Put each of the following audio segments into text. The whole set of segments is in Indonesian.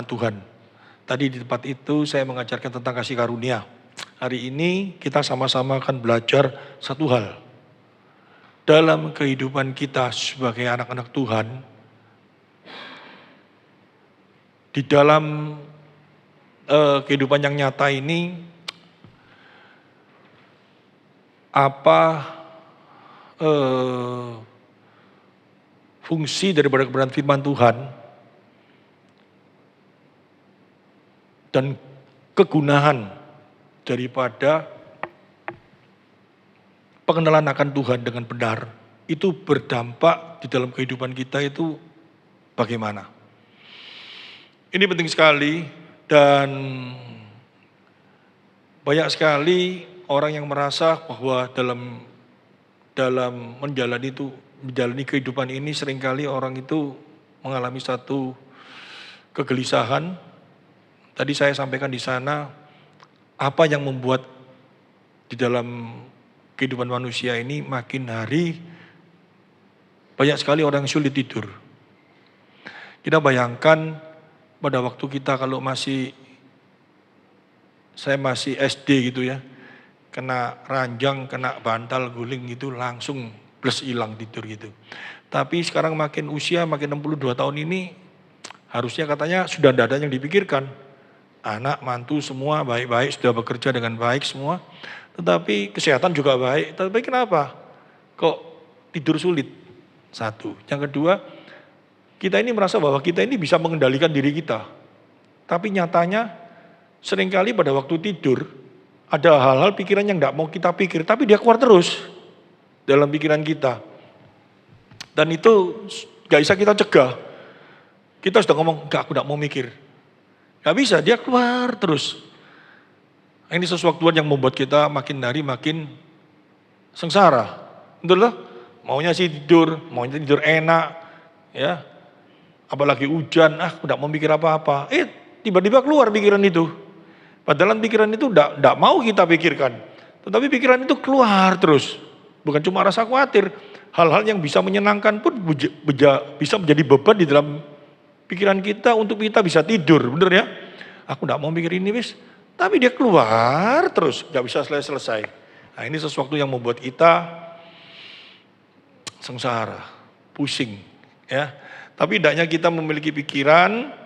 Tuhan. Tadi di tempat itu saya mengajarkan tentang kasih karunia. Hari ini kita sama-sama akan belajar satu hal. Dalam kehidupan kita sebagai anak-anak Tuhan, di dalam kehidupan yang nyata ini, apa fungsi daripada kebenaran firman Tuhan dan kegunaan daripada pengenalan akan Tuhan dengan benar, itu berdampak di dalam kehidupan kita itu bagaimana. Ini penting sekali dan banyak sekali orang yang merasa bahwa dalam menjalani kehidupan ini seringkali orang itu mengalami satu kegelisahan. Tadi saya sampaikan di sana, apa yang membuat di dalam kehidupan manusia ini makin hari banyak sekali orang yang sulit tidur. Kita bayangkan pada waktu kita kalau saya masih SD gitu ya, kena ranjang, kena bantal, guling gitu langsung plus hilang tidur gitu. Tapi sekarang makin usia, makin 62 tahun ini, harusnya katanya sudah tidak ada yang dipikirkan. Anak, mantu semua baik-baik, sudah bekerja dengan baik semua. Tetapi kesehatan juga baik. Tapi kenapa? Kok tidur sulit? Satu. Yang kedua, kita ini merasa bahwa kita ini bisa mengendalikan diri kita. Tapi nyatanya seringkali pada waktu tidur, ada hal-hal pikiran yang tidak mau kita pikir, tapi dia keluar terus dalam pikiran kita. Dan itu gak bisa kita cegah. Kita sudah ngomong, enggak, aku tidak mau mikir. Gak bisa, dia keluar terus. Ini sesuatu yang membuat kita makin hari makin sengsara. Betul loh? Maunya sih tidur, maunya tidur enak. Ya, apalagi hujan, aku tidak mau mikir apa-apa. Tiba-tiba keluar pikiran itu. Padahal pikiran itu tidak mau kita pikirkan. Tetapi pikiran itu keluar terus. Bukan cuma rasa khawatir. Hal-hal yang bisa menyenangkan pun bisa menjadi beban di dalam pikiran kita untuk kita bisa tidur, bener ya? Aku tidak mau mikir ini wis, tapi dia keluar terus, gak bisa selesai. Nah ini sesuatu yang membuat kita sengsara, pusing, ya. Tapi hendaknya kita memiliki pikiran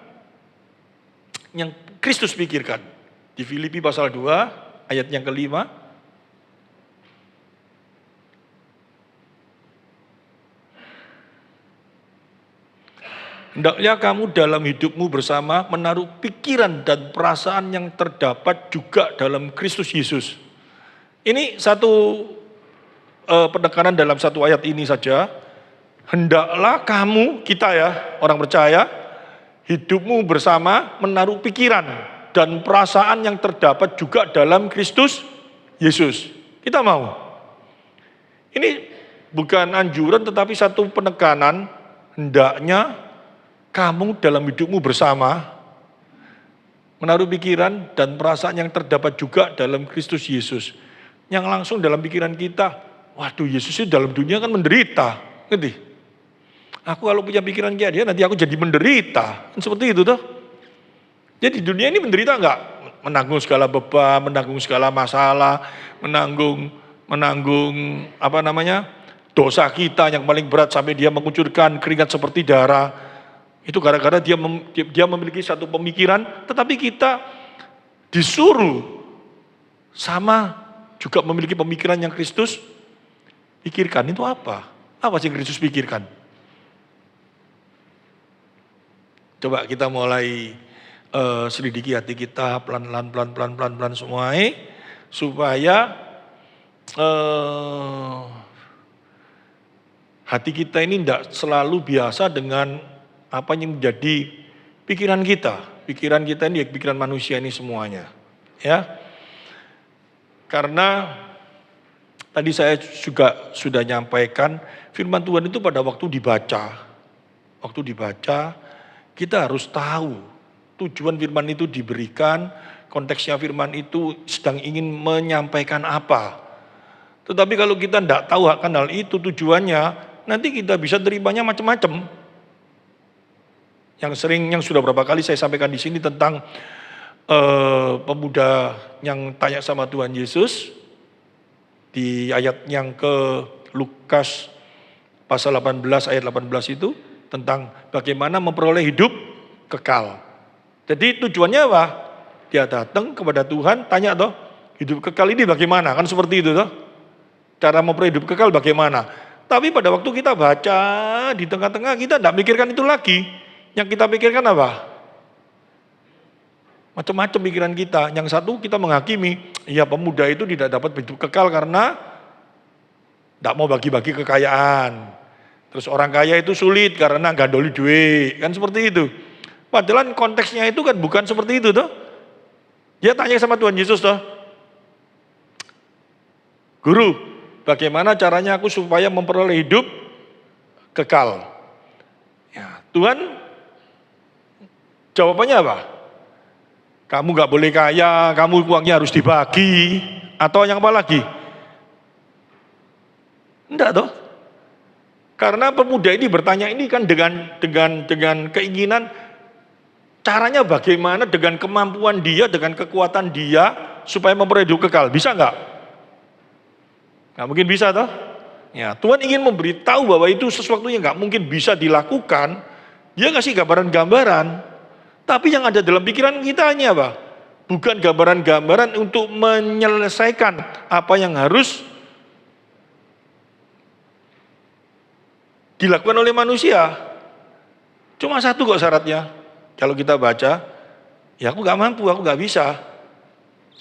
yang Kristus pikirkan. Di Filipi pasal 2 ayat yang kelima. Hendaknya kamu dalam hidupmu bersama menaruh pikiran dan perasaan yang terdapat juga dalam Kristus Yesus. Ini satu penekanan dalam satu ayat ini saja. Hendaklah kamu, kita ya, orang percaya, hidupmu bersama menaruh pikiran dan perasaan yang terdapat juga dalam Kristus Yesus. Kita mau. Ini bukan anjuran tetapi satu penekanan, hendaknya kamu dalam hidupmu bersama menaruh pikiran dan perasaan yang terdapat juga dalam Kristus Yesus. Yang langsung dalam pikiran kita, waduh Yesus itu dalam dunia kan menderita. Ngerti? Aku kalau punya pikiran kayak dia nanti aku jadi menderita. Seperti itu tuh. Jadi dunia ini menderita enggak? Menanggung segala beban, menanggung segala masalah, menanggung dosa kita yang paling berat sampai dia mengucurkan keringat seperti darah. Itu gara-gara dia memiliki satu pemikiran, tetapi kita disuruh sama juga memiliki pemikiran yang Kristus pikirkan. Itu apa? Apa sih yang Kristus pikirkan? Coba kita mulai selidiki hati kita pelan-pelan semua, supaya hati kita ini tidak selalu biasa dengan apa yang menjadi pikiran kita. Pikiran kita ini pikiran manusia ini semuanya. Ya. Karena tadi saya juga sudah nyampaikan firman Tuhan itu pada waktu dibaca. Waktu dibaca kita harus tahu tujuan firman itu diberikan, konteksnya firman itu sedang ingin menyampaikan apa. Tetapi kalau kita tidak tahu akan hal itu tujuannya, nanti kita bisa terimanya macam-macam. yang sudah berapa kali saya sampaikan di sini tentang pemuda yang tanya sama Tuhan Yesus di ayat yang ke Lukas pasal 18 ayat 18 itu tentang bagaimana memperoleh hidup kekal. Jadi tujuannya apa? Dia datang kepada Tuhan, tanya toh, hidup kekal ini bagaimana? Kan seperti itu toh. Cara memperoleh hidup kekal bagaimana? Tapi pada waktu kita baca di tengah-tengah kita tidak mikirkan itu lagi. Yang kita pikirkan apa? Macam-macam pikiran kita. Yang satu kita menghakimi, ya pemuda itu tidak dapat hidup kekal karena tidak mau bagi-bagi kekayaan. Terus orang kaya itu sulit karena gandoli duit, kan seperti itu. Padahal konteksnya itu kan bukan seperti itu toh. Dia tanya sama Tuhan Yesus toh, Guru, bagaimana caranya aku supaya memperoleh hidup kekal? Ya, Tuhan jawabannya apa? Kamu gak boleh kaya, kamu uangnya harus dibagi, atau yang apa lagi? Enggak toh. Karena pemuda ini bertanya ini kan dengan keinginan caranya bagaimana dengan kemampuan dia, dengan kekuatan dia supaya memperoleh hidup kekal. Bisa enggak? Nggak mungkin bisa toh? Ya, Tuhan ingin memberitahu bahwa itu sesuatu yang nggak mungkin bisa dilakukan. Dia ngasih gambaran-gambaran. Tapi yang ada dalam pikiran kita hanya apa? Bukan gambaran-gambaran untuk menyelesaikan apa yang harus dilakukan oleh manusia. Cuma satu kok syaratnya. Kalau kita baca, ya aku gak mampu, aku gak bisa.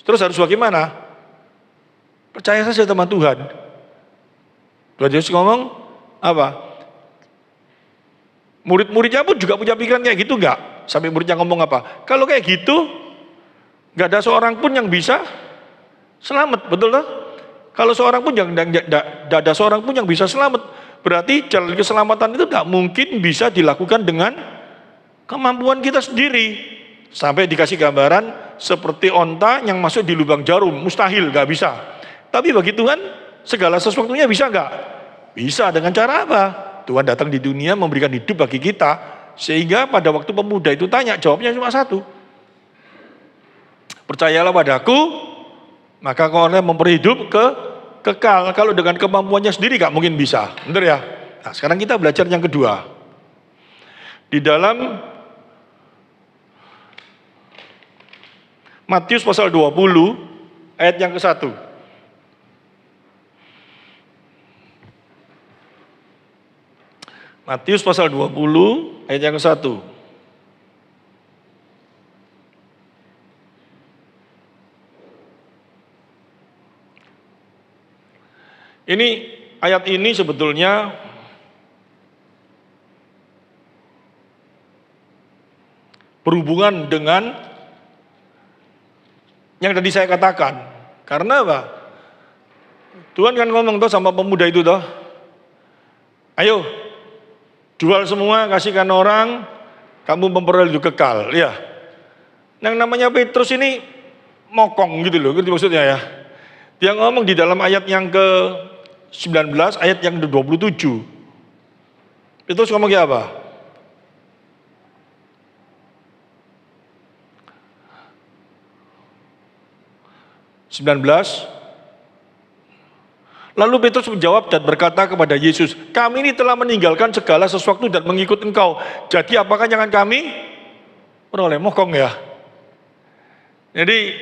Terus harus bagaimana? Percaya saja sama Tuhan. Tuhan Yesus ngomong, apa? Murid-muridnya pun juga punya pikiran kayak gitu gak? Sampai muridnya ngomong apa? Kalau kayak gitu, gak ada seorang pun yang bisa selamat, betul tak? Kalau seorang pun gak ada seorang pun yang bisa selamat. Berarti jalan keselamatan itu tidak mungkin bisa dilakukan dengan kemampuan kita sendiri. Sampai dikasih gambaran seperti onta yang masuk di lubang jarum, mustahil, gak bisa. Tapi bagi Tuhan segala sesuatunya bisa gak? Bisa. Dengan cara apa? Tuhan datang di dunia memberikan hidup bagi kita, sehingga pada waktu pemuda itu tanya, jawabnya cuma satu. Percayalah padaku, maka kau akan memperoleh hidup kekal. Kalau dengan kemampuannya sendiri gak mungkin bisa. Benar ya? Nah, sekarang kita belajar yang kedua. Di dalam Matius pasal 20 ayat yang ke-1. Matius pasal 20 ayat yang ke-1. Ini ayat ini sebetulnya berhubungan dengan yang tadi saya katakan. Karena apa? Tuhan kan ngomong tuh sama pemuda itu tuh, ayo jual semua, kasihkan orang, kamu memperoleh hidup kekal. Ya, yang namanya Petrus ini mokong gitu loh, gitu maksudnya ya. Dia ngomong di dalam ayat yang ke-19, ayat yang ke-27. Petrus ngomong kayak apa? 19. Lalu Petrus menjawab dan berkata kepada Yesus, kami ini telah meninggalkan segala sesuatu dan mengikut engkau. Jadi apakah jangan kami peroleh? Mokong ya. Jadi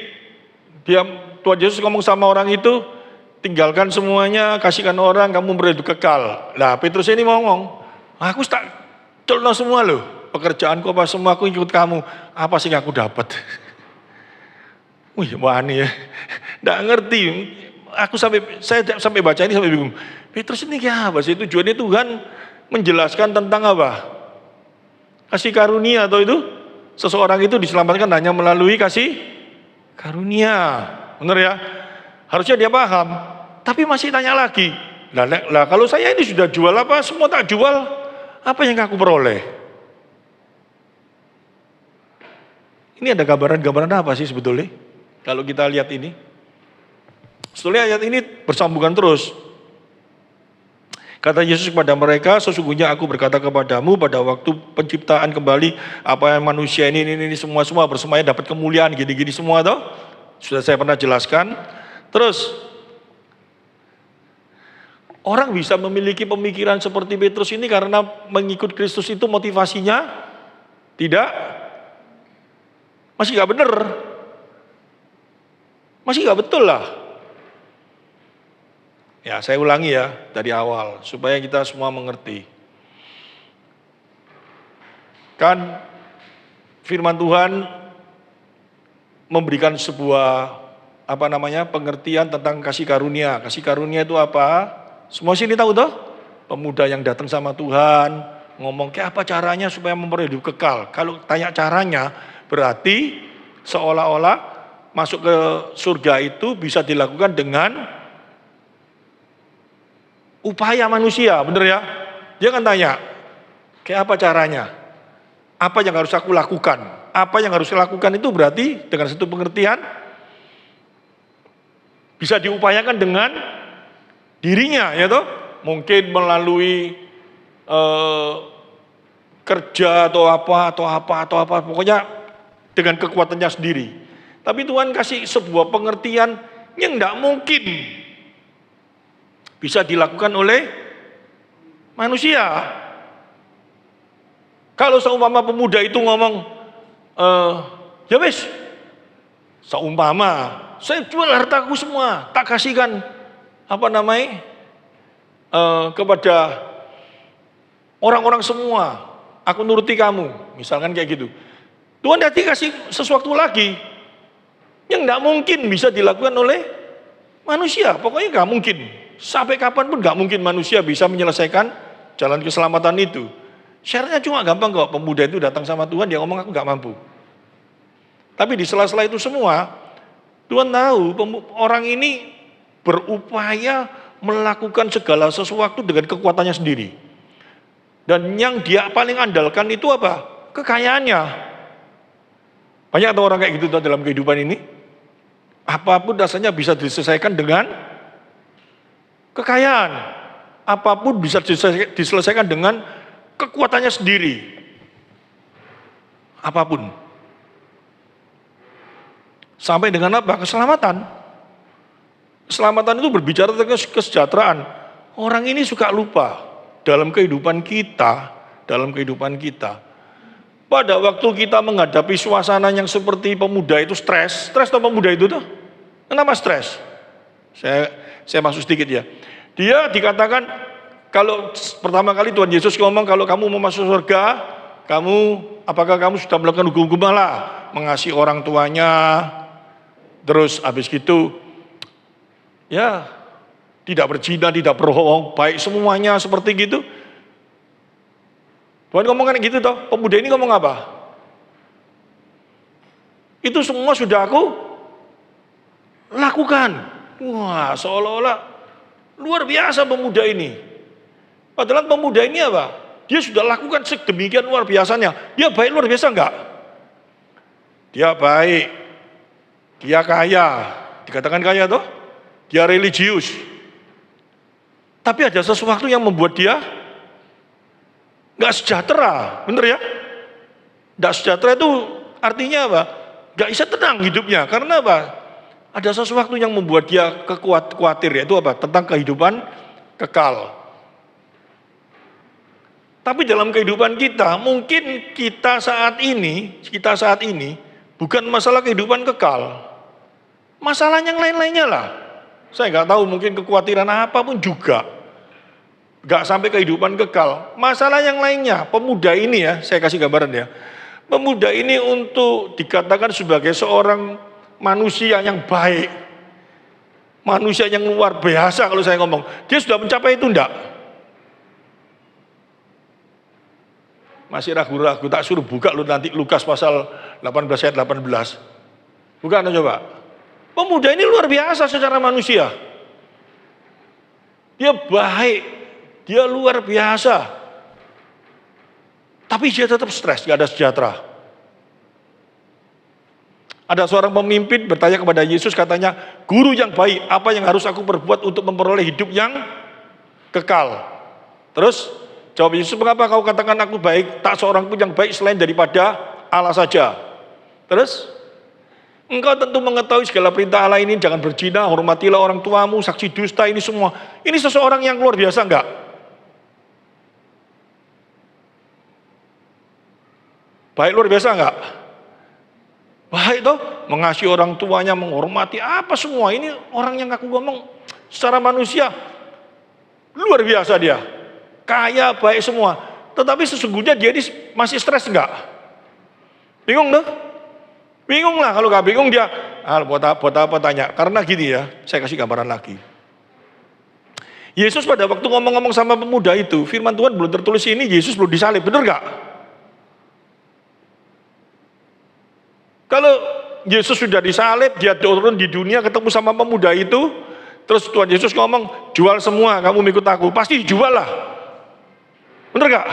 Tuhan Yesus ngomong sama orang itu, tinggalkan semuanya, kasihkan orang, kamu beroleh hidup kekal. Nah Petrus ini ngomong, aku tak colno semua loh, pekerjaanku apa semua aku ikut kamu. Apa sih yang aku dapat? Wih, wani ya. Nggak ngerti. Saya sampai baca ini sampai bingung. Petrus ini kayak apa sih? Tujuannya Tuhan menjelaskan tentang apa? Kasih karunia atau itu? Seseorang itu diselamatkan hanya melalui kasih karunia. Benar ya? Harusnya dia paham. Tapi masih tanya lagi. Lah kalau saya ini sudah jual apa? Semua tak jual. Apa yang aku peroleh? Ini ada gambaran-gambaran apa sih sebetulnya? Kalau kita lihat ini, sebetulnya ayat ini bersambungan terus. Kata Yesus kepada mereka, sesungguhnya aku berkata kepadamu pada waktu penciptaan kembali, apa yang manusia ini semua bersemayam dapat kemuliaan, gini-gini semua toh. Sudah saya pernah jelaskan. Terus, orang bisa memiliki pemikiran seperti Petrus ini karena mengikut Kristus itu motivasinya tidak, masih gak benar. Masih gak betul lah. Ya, saya ulangi ya dari awal supaya kita semua mengerti. Kan firman Tuhan memberikan sebuah pengertian tentang kasih karunia. Kasih karunia itu apa? Semua sini tahu toh? Pemuda yang datang sama Tuhan, ngomong kayak apa caranya supaya memperoleh hidup kekal. Kalau tanya caranya, berarti seolah-olah masuk ke surga itu bisa dilakukan dengan upaya manusia, bener ya? Dia kan tanya, kayak apa caranya? Apa yang harus aku lakukan? Apa yang harus saya lakukan itu berarti dengan satu pengertian bisa diupayakan dengan dirinya, ya toh? Mungkin melalui kerja atau apa, pokoknya dengan kekuatannya sendiri. Tapi Tuhan kasih sebuah pengertian yang tidak mungkin bisa dilakukan oleh manusia. Kalau seumpama pemuda itu ngomong, ya wis, seumpama saya jual hartaku semua, tak kasihkan kepada orang-orang semua, aku nuruti kamu, misalkan kayak gitu. Tuhan nanti kasih sesuatu lagi yang tidak mungkin bisa dilakukan oleh manusia, pokoknya nggak mungkin. Sampai kapanpun nggak mungkin manusia bisa menyelesaikan jalan keselamatan itu. Syaratnya cuma gampang kok, pemuda itu datang sama Tuhan, dia ngomong aku nggak mampu. Tapi di sela-sela itu semua, Tuhan tahu orang ini berupaya melakukan segala sesuatu dengan kekuatannya sendiri. Dan yang dia paling andalkan itu apa? Kekayaannya. Banyak atau orang kayak gitu dalam kehidupan ini. Apapun rasanya bisa diselesaikan dengan kekayaan. Apapun bisa diselesaikan dengan kekuatannya sendiri. Apapun. Sampai dengan apa? Keselamatan. Keselamatan itu berbicara tentang kesejahteraan. Orang ini suka lupa dalam kehidupan kita. Pada waktu kita menghadapi suasana yang seperti pemuda itu stres atau pemuda itu tuh? Kenapa stres? Saya masuk sedikit ya. Dia dikatakan, kalau pertama kali Tuhan Yesus ngomong, kalau kamu mau masuk surga, apakah kamu sudah melakukan hukum Allah? Mengasihi orang tuanya, terus habis gitu, ya tidak berzina, tidak berbohong, baik semuanya seperti gitu. Tuhan ngomong kan gitu toh, pemuda ini ngomong apa? Itu semua sudah aku lakukan. Wah, seolah-olah luar biasa pemuda ini. Padahal pemuda ini apa? Dia sudah lakukan sedemikian luar biasanya. Dia baik luar biasa enggak? Dia baik. Dia kaya. Dikatakan kaya toh? Dia religius. Tapi ada sesuatu yang membuat dia nggak sejahtera, bener ya? Nggak sejahtera itu artinya apa? Nggak bisa tenang hidupnya, karena apa? Ada sesuatu yang membuat dia khawatir, yaitu apa? Tentang kehidupan kekal. Tapi dalam kehidupan kita, mungkin kita saat ini bukan masalah kehidupan kekal, masalah yang lain-lainnya lah. Saya nggak tahu, mungkin kekhawatiran apapun juga. Gak sampai kehidupan kekal. Masalah yang lainnya, pemuda ini ya, saya kasih gambaran ya. Pemuda ini untuk dikatakan sebagai seorang manusia yang baik, manusia yang luar biasa kalau saya ngomong. Dia sudah mencapai itu enggak? Masih ragu-ragu, tak suruh buka lu nanti Lukas pasal 18 ayat 18. Buka coba. Pemuda ini luar biasa secara manusia. Dia baik. Dia luar biasa. Tapi dia tetap stres, gak ada sejahtera. Ada seorang pemimpin bertanya kepada Yesus, katanya, guru yang baik, apa yang harus aku perbuat untuk memperoleh hidup yang kekal? Terus jawab Yesus, mengapa kau katakan aku baik? Tak seorang pun yang baik selain daripada Allah saja. Terus, engkau tentu mengetahui segala perintah Allah ini, jangan berzina, hormatilah orang tuamu, saksi dusta, ini semua. Ini seseorang yang luar biasa enggak? Baik luar biasa enggak? Baik toh, mengasihi orang tuanya, menghormati, apa semua. Ini orang yang aku ngomong secara manusia, luar biasa dia. Kaya, baik semua. Tetapi sesungguhnya dia ini masih stres enggak? Bingung tuh? Bingung lah, kalau gak bingung dia, buat apa tanya? Karena gini ya, saya kasih gambaran lagi. Yesus pada waktu ngomong-ngomong sama pemuda itu, firman Tuhan belum tertulis ini, Yesus belum disalib, benar gak? Kalau Yesus sudah disalib, dia turun di dunia ketemu sama pemuda itu, terus Tuhan Yesus ngomong, jual semua, kamu ikut aku, pasti jual lah. Benar gak?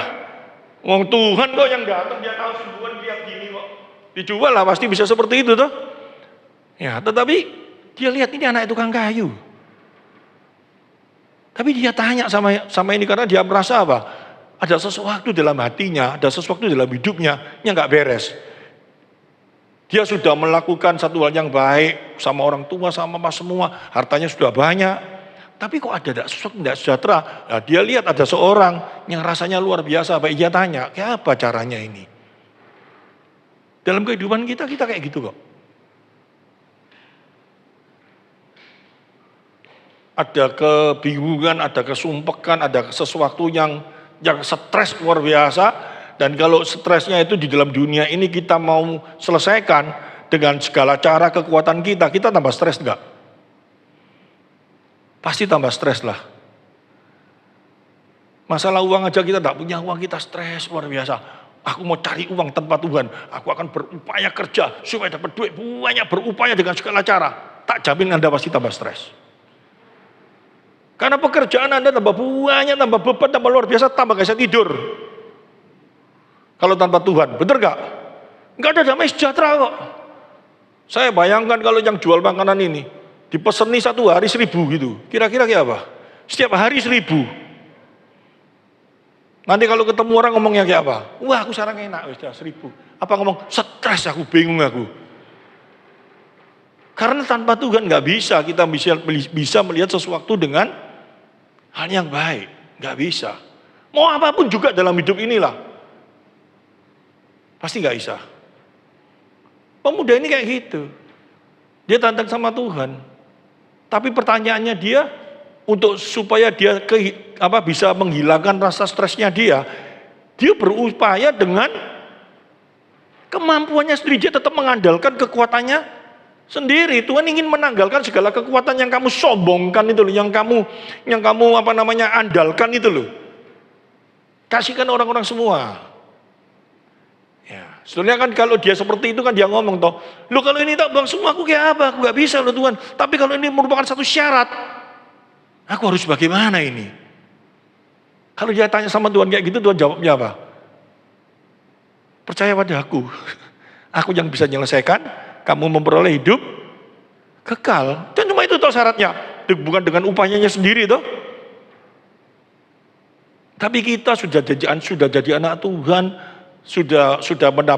Wong Tuhan kok yang datang, dia tahu sembuhan dia gini kok. Dijual lah, pasti bisa seperti itu tuh. Ya, tetapi dia lihat ini anak tukang kayu. Tapi dia tanya sama ini karena dia merasa apa? Ada sesuatu dalam hatinya, ada sesuatu dalam hidupnya yang nggak beres. Dia sudah melakukan satu hal yang baik sama orang tua, sama mas semua, hartanya sudah banyak. Tapi kok ada sesuatu tidak sejahtera? Nah, dia lihat ada seorang yang rasanya luar biasa, baik dia tanya, kayak apa caranya ini? Dalam kehidupan kita kayak gitu kok. Ada kebingungan, ada kesumpekan, ada sesuatu yang stres luar biasa. Dan kalau stresnya itu di dalam dunia ini kita mau selesaikan dengan segala cara kekuatan kita tambah stres enggak? Pasti tambah stres lah. Masalah uang aja kita enggak punya uang, kita stres luar biasa. Aku mau cari uang tanpa Tuhan, aku akan berupaya kerja supaya dapat duit banyak, berupaya dengan segala cara. Tak jamin Anda pasti tambah stres. Karena pekerjaan Anda tambah banyak, tambah beban, tambah luar biasa, tambah gak bisa tidur. Kalau tanpa Tuhan, bener gak? Gak ada damai sejahtera kok. Saya bayangkan kalau yang jual makanan ini, dipeseni satu hari 1.000 gitu. Kira-kira kayak apa? Setiap hari 1.000. Nanti kalau ketemu orang ngomongnya kayak apa? Wah aku sekarang enak, sudah 1.000. Apa ngomong, stres aku, bingung aku. Karena tanpa Tuhan gak bisa kita bisa melihat sesuatu dengan hal yang baik. Gak bisa. Mau apapun juga dalam hidup inilah. Pasti gak bisa. Pemuda ini kayak gitu. Dia tantang sama Tuhan. Tapi pertanyaannya dia, untuk supaya dia bisa menghilangkan rasa stresnya dia berupaya dengan kemampuannya sendiri. Dia tetap mengandalkan kekuatannya sendiri. Tuhan ingin menanggalkan segala kekuatan yang kamu sombongkan itu loh, yang kamu andalkan itu loh. Kasihkan orang-orang semua. Ya, sebenarnya kan kalau dia seperti itu kan dia ngomong toh, lu kalau ini tak buang semua aku kayak apa? Aku gak bisa loh Tuhan. Tapi kalau ini merupakan satu syarat, aku harus bagaimana ini? Kalau dia tanya sama Tuhan kayak gitu, Tuhan jawabnya apa? Percaya pada aku yang bisa menyelesaikan, kamu memperoleh hidup kekal. Dan cuma itu toh syaratnya, bukan dengan upayanya sendiri toh. Tapi kita sudah jadi anak Tuhan. Sudah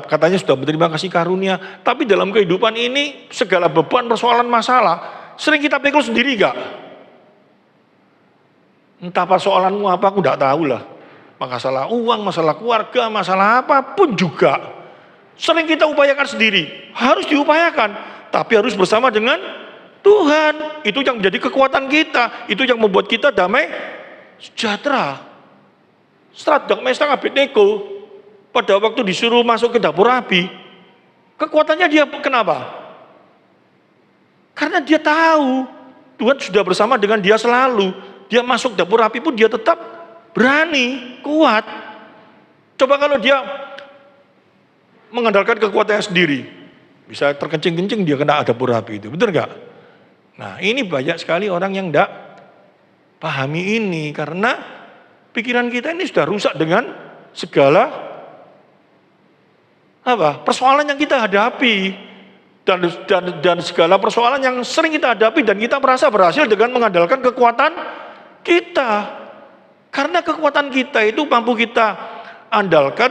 katanya sudah menerima kasih karunia, tapi dalam kehidupan ini segala beban, persoalan, masalah sering kita pikul sendiri gak? Entah persoalanmu apa aku gak tahu lah. Masalah uang, masalah keluarga, masalah apapun juga sering kita upayakan sendiri. Harus diupayakan, tapi harus bersama dengan Tuhan. Itu yang menjadi kekuatan kita, itu yang membuat kita damai sejahtera. Sadrak, Meshach, Abednego pada waktu disuruh masuk ke dapur api, kekuatannya dia kenapa? Karena dia tahu Tuhan sudah bersama dengan dia selalu. Dia masuk dapur api pun dia tetap berani, kuat. Coba kalau dia mengandalkan kekuatannya sendiri, bisa terkencing-kencing dia kena dapur api itu, betul nggak? Nah ini banyak sekali orang yang tidak pahami ini, karena pikiran kita ini sudah rusak dengan segala persoalan yang kita hadapi, dan segala persoalan yang sering kita hadapi dan kita merasa berhasil dengan mengandalkan kekuatan kita. Karena kekuatan kita itu mampu kita andalkan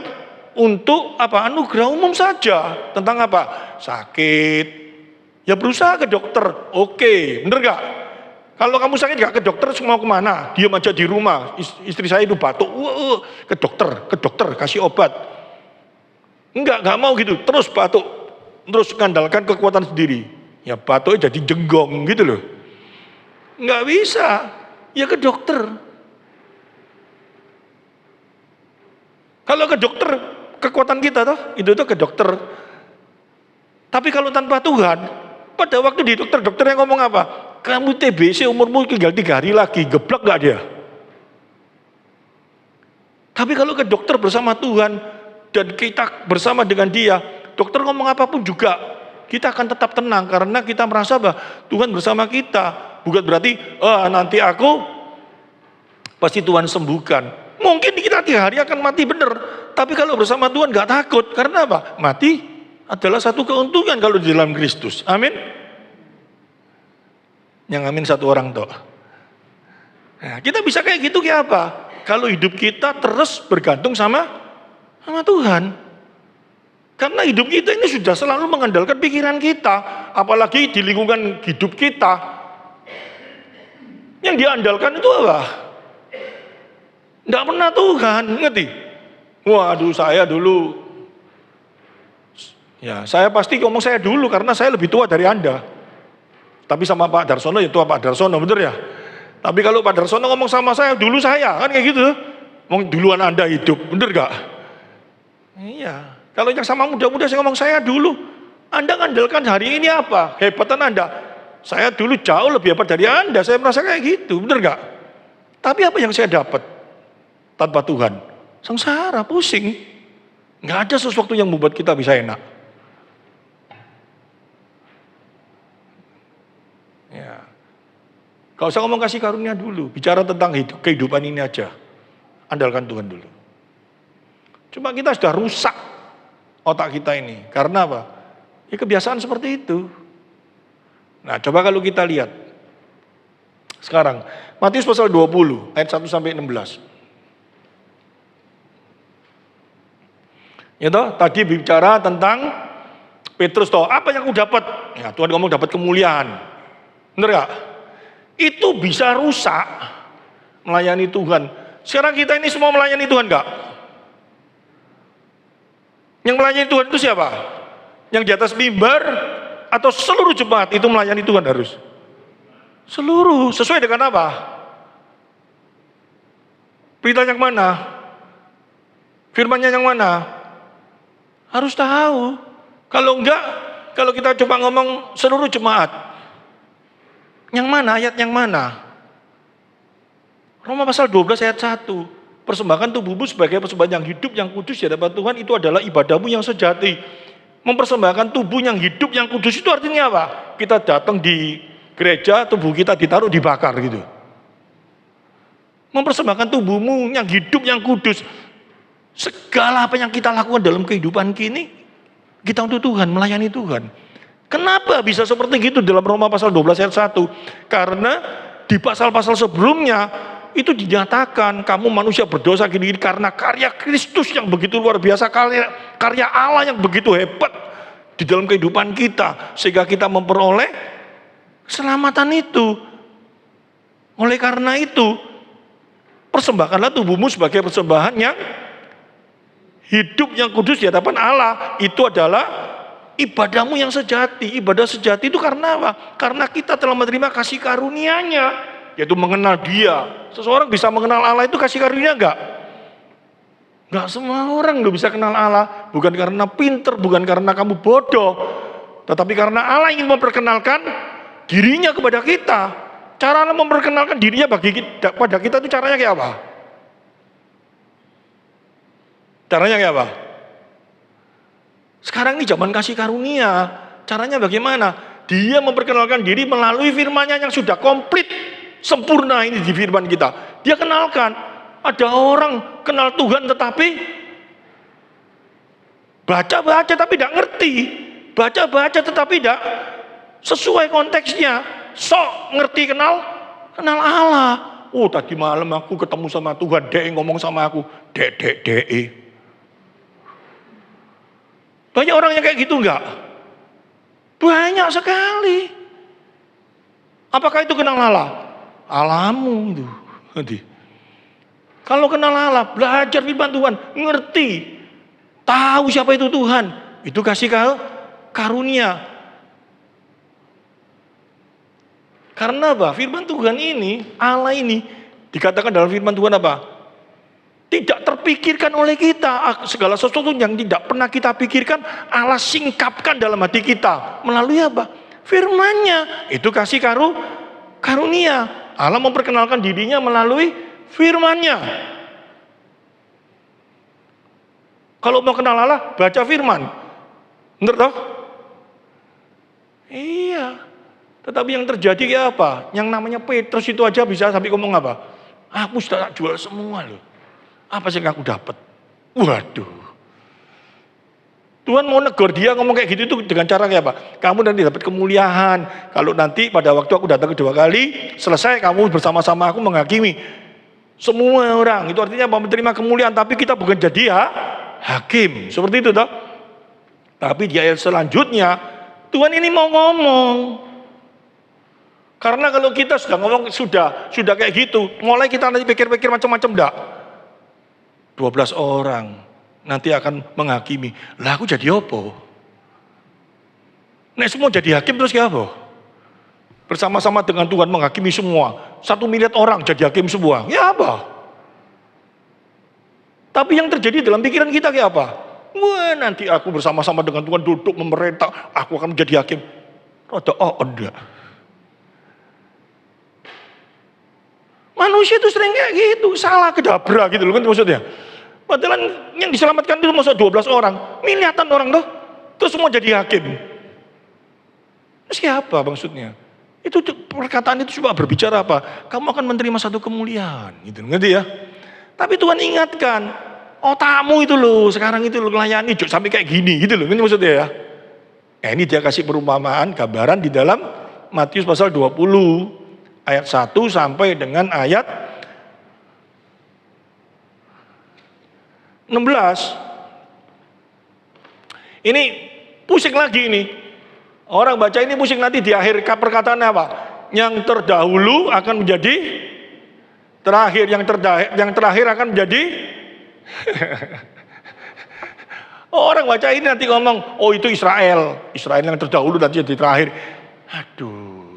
untuk apa? Anugerah umum saja. Tentang apa? Sakit. Ya berusaha ke dokter. Oke, bener gak? Kalau kamu sakit gak ke dokter, mau kemana? Diam aja di rumah. Istri saya itu batuk. Ke dokter, kasih obat. Enggak mau gitu. Terus batuk. Terus mengandalkan kekuatan sendiri. Ya batuknya jadi jenggong gitu loh. Enggak bisa. Ya ke dokter. Kalau ke dokter, kekuatan kita itu ke dokter. Tapi kalau tanpa Tuhan, pada waktu di dokter yang ngomong apa? Kamu TBC, umurmu tinggal 3 hari lagi, geblek gak dia? Tapi kalau ke dokter bersama Tuhan, dan kita bersama dengan dia, dokter ngomong apapun juga, kita akan tetap tenang, karena kita merasa bahwa Tuhan bersama kita. Bukan berarti, nanti aku, pasti Tuhan sembuhkan. Mungkin kita 3 hari akan mati benar, tapi kalau bersama Tuhan gak takut. Karena apa? Mati adalah satu keuntungan kalau di dalam Kristus. Amin. Yang amin satu orang toh. Nah, kita bisa kayak gitu kayak apa? Kalau hidup kita terus bergantung sama Tuhan. Karena hidup kita ini sudah selalu mengandalkan pikiran kita, apalagi di lingkungan hidup kita. Yang diandalkan itu apa? Tidak pernah Tuhan, ngerti? Waduh, saya dulu, ya saya pasti ngomong saya dulu karena saya lebih tua dari Anda. Tapi sama Pak Darsono ya tua Pak Darsono, bener ya? Tapi kalau Pak Darsono ngomong sama saya, dulu saya, kan kayak gitu. Ngomong duluan Anda hidup, bener gak? Iya, kalau yang sama muda-muda saya ngomong saya dulu. Anda ngandalkan hari ini apa? Hebatan Anda. Saya dulu jauh lebih hebat dari Anda, saya merasa kayak gitu, bener gak? Tapi apa yang saya dapat? Tanpa Tuhan, sengsara, pusing. Nggak ada sesuatu yang membuat kita bisa enak. Ya. Gak usah ngomong kasih karunia dulu, bicara tentang kehidupan ini aja. Andalkan Tuhan dulu. Cuma kita sudah rusak otak kita ini. Karena apa? Ya kebiasaan seperti itu. Nah, coba kalau kita lihat. Sekarang, Matius pasal 20, ayat 1 sampai 16. Ya toh, tadi bicara tentang Petrus toh, apa yang aku dapat? Ya, Tuhan ngomong dapat kemuliaan. Bener gak? Itu bisa rusak melayani Tuhan. Sekarang kita ini semua melayani Tuhan gak? Yang melayani Tuhan itu siapa? Yang di atas mimbar atau seluruh jemaat itu melayani Tuhan harus? Seluruh, sesuai dengan apa? Berita yang mana? Firmannya yang mana? Harus tahu. Kalau enggak, kalau kita coba ngomong seluruh jemaat, yang mana, ayat yang mana? Roma pasal 12 ayat 1. Persembahkan tubuhmu sebagai persembahan yang hidup, yang kudus di hadapan Tuhan, itu adalah ibadahmu yang sejati. Mempersembahkan tubuh yang hidup, yang kudus itu artinya apa? Kita datang di gereja, tubuh kita ditaruh dibakar gitu. Mempersembahkan tubuhmu yang hidup, yang kudus. Segala apa yang kita lakukan dalam kehidupan kini, kita untuk Tuhan, melayani Tuhan. Kenapa bisa seperti itu dalam Roma pasal 12 ayat 1? Karena di pasal-pasal sebelumnya itu dinyatakan kamu manusia berdosa gini karena karya Kristus yang begitu luar biasa, karya Allah yang begitu hebat di dalam kehidupan kita, sehingga kita memperoleh keselamatan itu. Oleh karena itu, persembahkanlah tubuhmu sebagai persembahan yang hidup, yang kudus di hadapan Allah. Itu adalah ibadahmu yang sejati. Ibadah sejati itu karena apa? Karena kita telah menerima kasih karunia-Nya, yaitu mengenal Dia. Seseorang bisa mengenal Allah itu kasih karunia enggak? Enggak semua orang lo bisa kenal Allah. Bukan karena pinter, bukan karena kamu bodoh, tetapi karena Allah ingin memperkenalkan dirinya kepada kita. Cara Allah memperkenalkan dirinya pada kita itu caranya kayak apa? Caranya kayak apa? Sekarang ini zaman kasih karunia. Caranya bagaimana? Dia memperkenalkan diri melalui firman-Nya yang sudah komplit, sempurna ini di firman kita. Dia kenalkan. Ada orang kenal Tuhan tetapi baca-baca tapi tidak ngerti. Baca-baca tetapi tidak sesuai konteksnya. Sok ngerti kenal Allah. Oh tadi malam aku ketemu sama Tuhan, Dek ngomong sama aku, Dek. Banyak orang yang kayak gitu enggak? Banyak sekali. Apakah itu kenal Allah? Alamu itu. Nanti. Kalau kenal Allah, belajar firman Tuhan, ngerti, tahu siapa itu Tuhan, itu kasih karunia. Karena apa? Firman Tuhan ini, Allah ini, dikatakan dalam firman Tuhan apa? Tidak terpikirkan oleh kita. Segala sesuatu yang tidak pernah kita pikirkan, Allah singkapkan dalam hati kita. Melalui apa? Firman-Nya. Itu kasih karunia. Allah memperkenalkan dirinya melalui firman-Nya. Kalau mau kenal Allah, baca firman. Benar toh? Iya. Tetapi yang terjadi kayak apa? Yang namanya Petrus itu aja bisa sampai ngomong apa? Aku sudah jual semua loh. Apa sih yang aku dapat? Waduh. Tuhan mau negor dia ngomong kayak gitu itu dengan cara kayak apa? Kamu nanti dapat kemuliaan. Kalau nanti pada waktu aku datang kedua kali, selesai kamu bersama-sama aku menghakimi semua orang. Itu artinya apa? Menerima kemuliaan. Tapi kita bukan jadi hakim. Seperti itu toh. Tapi di ayat selanjutnya, Tuhan ini mau ngomong. Karena kalau kita sudah ngomong, sudah kayak gitu, mulai kita nanti pikir-pikir macam-macam enggak. 12 orang nanti akan menghakimi. Lah aku jadi apa? Nek semua jadi hakim terus kayak apa? Bersama-sama dengan Tuhan menghakimi semua. 1 miliar orang jadi hakim semua. Ya apa? Tapi yang terjadi dalam pikiran kita kayak apa? Wah nanti aku bersama-sama dengan Tuhan duduk memerintah, aku akan menjadi hakim. Enggak. Manusia itu sering kayak gitu, salah kedabra gitu loh kan maksudnya. Padahal yang diselamatkan itu masa 12 orang, miliatan orang tuh, terus semua jadi hakim. Terus siapa maksudnya? Itu perkataan itu coba berbicara apa? Kamu akan menerima satu kemuliaan, gitu, ngerti ya? Tapi Tuhan ingatkan, otakmu itu loh, sekarang itu loh melayani, sampai kayak gini, gitu loh, ini maksudnya ya. Ini dia kasih perumpamaan, gambaran di dalam Matius pasal 20, ayat 1 sampai dengan ayat 16. Ini pusing lagi ini. Orang baca ini pusing nanti di akhir perkataan apa? Yang terdahulu akan menjadi terakhir, yang terakhir akan menjadi orang baca ini nanti ngomong, oh itu Israel yang terdahulu nanti jadi terakhir. Aduh.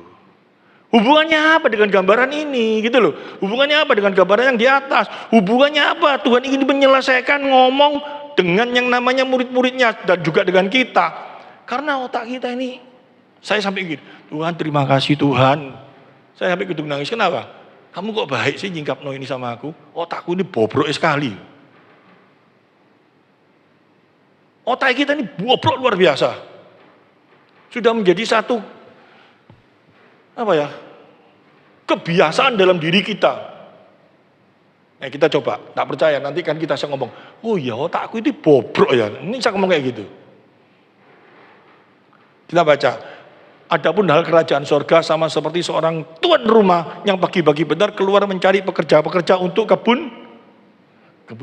Hubungannya apa dengan gambaran ini gitu loh. Hubungannya apa dengan gambaran yang di atas? Hubungannya apa? Tuhan ingin menyelesaikan ngomong dengan yang namanya murid-muridnya dan juga dengan kita. Karena otak kita ini, saya sampai gitu, Tuhan terima kasih Tuhan. Saya sampai gitu nangis, kenapa? Kamu kok baik sih nyingkapno ini sama aku? Otakku ini bobrok sekali. Otak kita ini bobrok luar biasa. Sudah menjadi satu apa ya, kebiasaan dalam diri kita. Nah kita coba, tak percaya nanti kan kita bisa ngomong, oh ya otakku ini bobrok ya, ini saya ngomong kayak gitu. Kita baca, adapun hal kerajaan sorga sama seperti seorang tuan rumah yang pagi-pagi benar keluar mencari pekerja-pekerja untuk kebun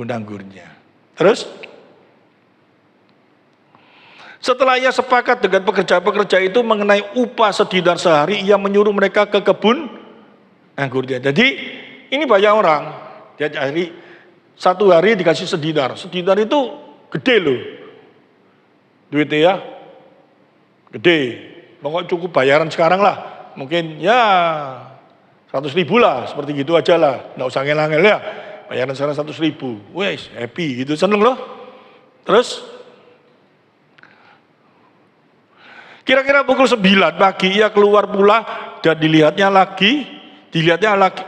anggurnya. Terus setelah ia sepakat dengan pekerja-pekerja itu mengenai upah sedinar sehari, ia menyuruh mereka ke kebun anggurnya. Jadi ini banyak orang, dia cari satu hari dikasih sedinar. Sedinar itu gede loh, duitnya ya, gede. Pokoknya cukup bayaran sekarang lah, mungkin ya 100.000 lah, seperti gitu aja lah, nggak usah ngel-ngel ya. Bayaran sekarang 100.000, wes happy gitu, seneng loh. Terus kira-kira pukul 9 pagi ia keluar pula dan dilihatnya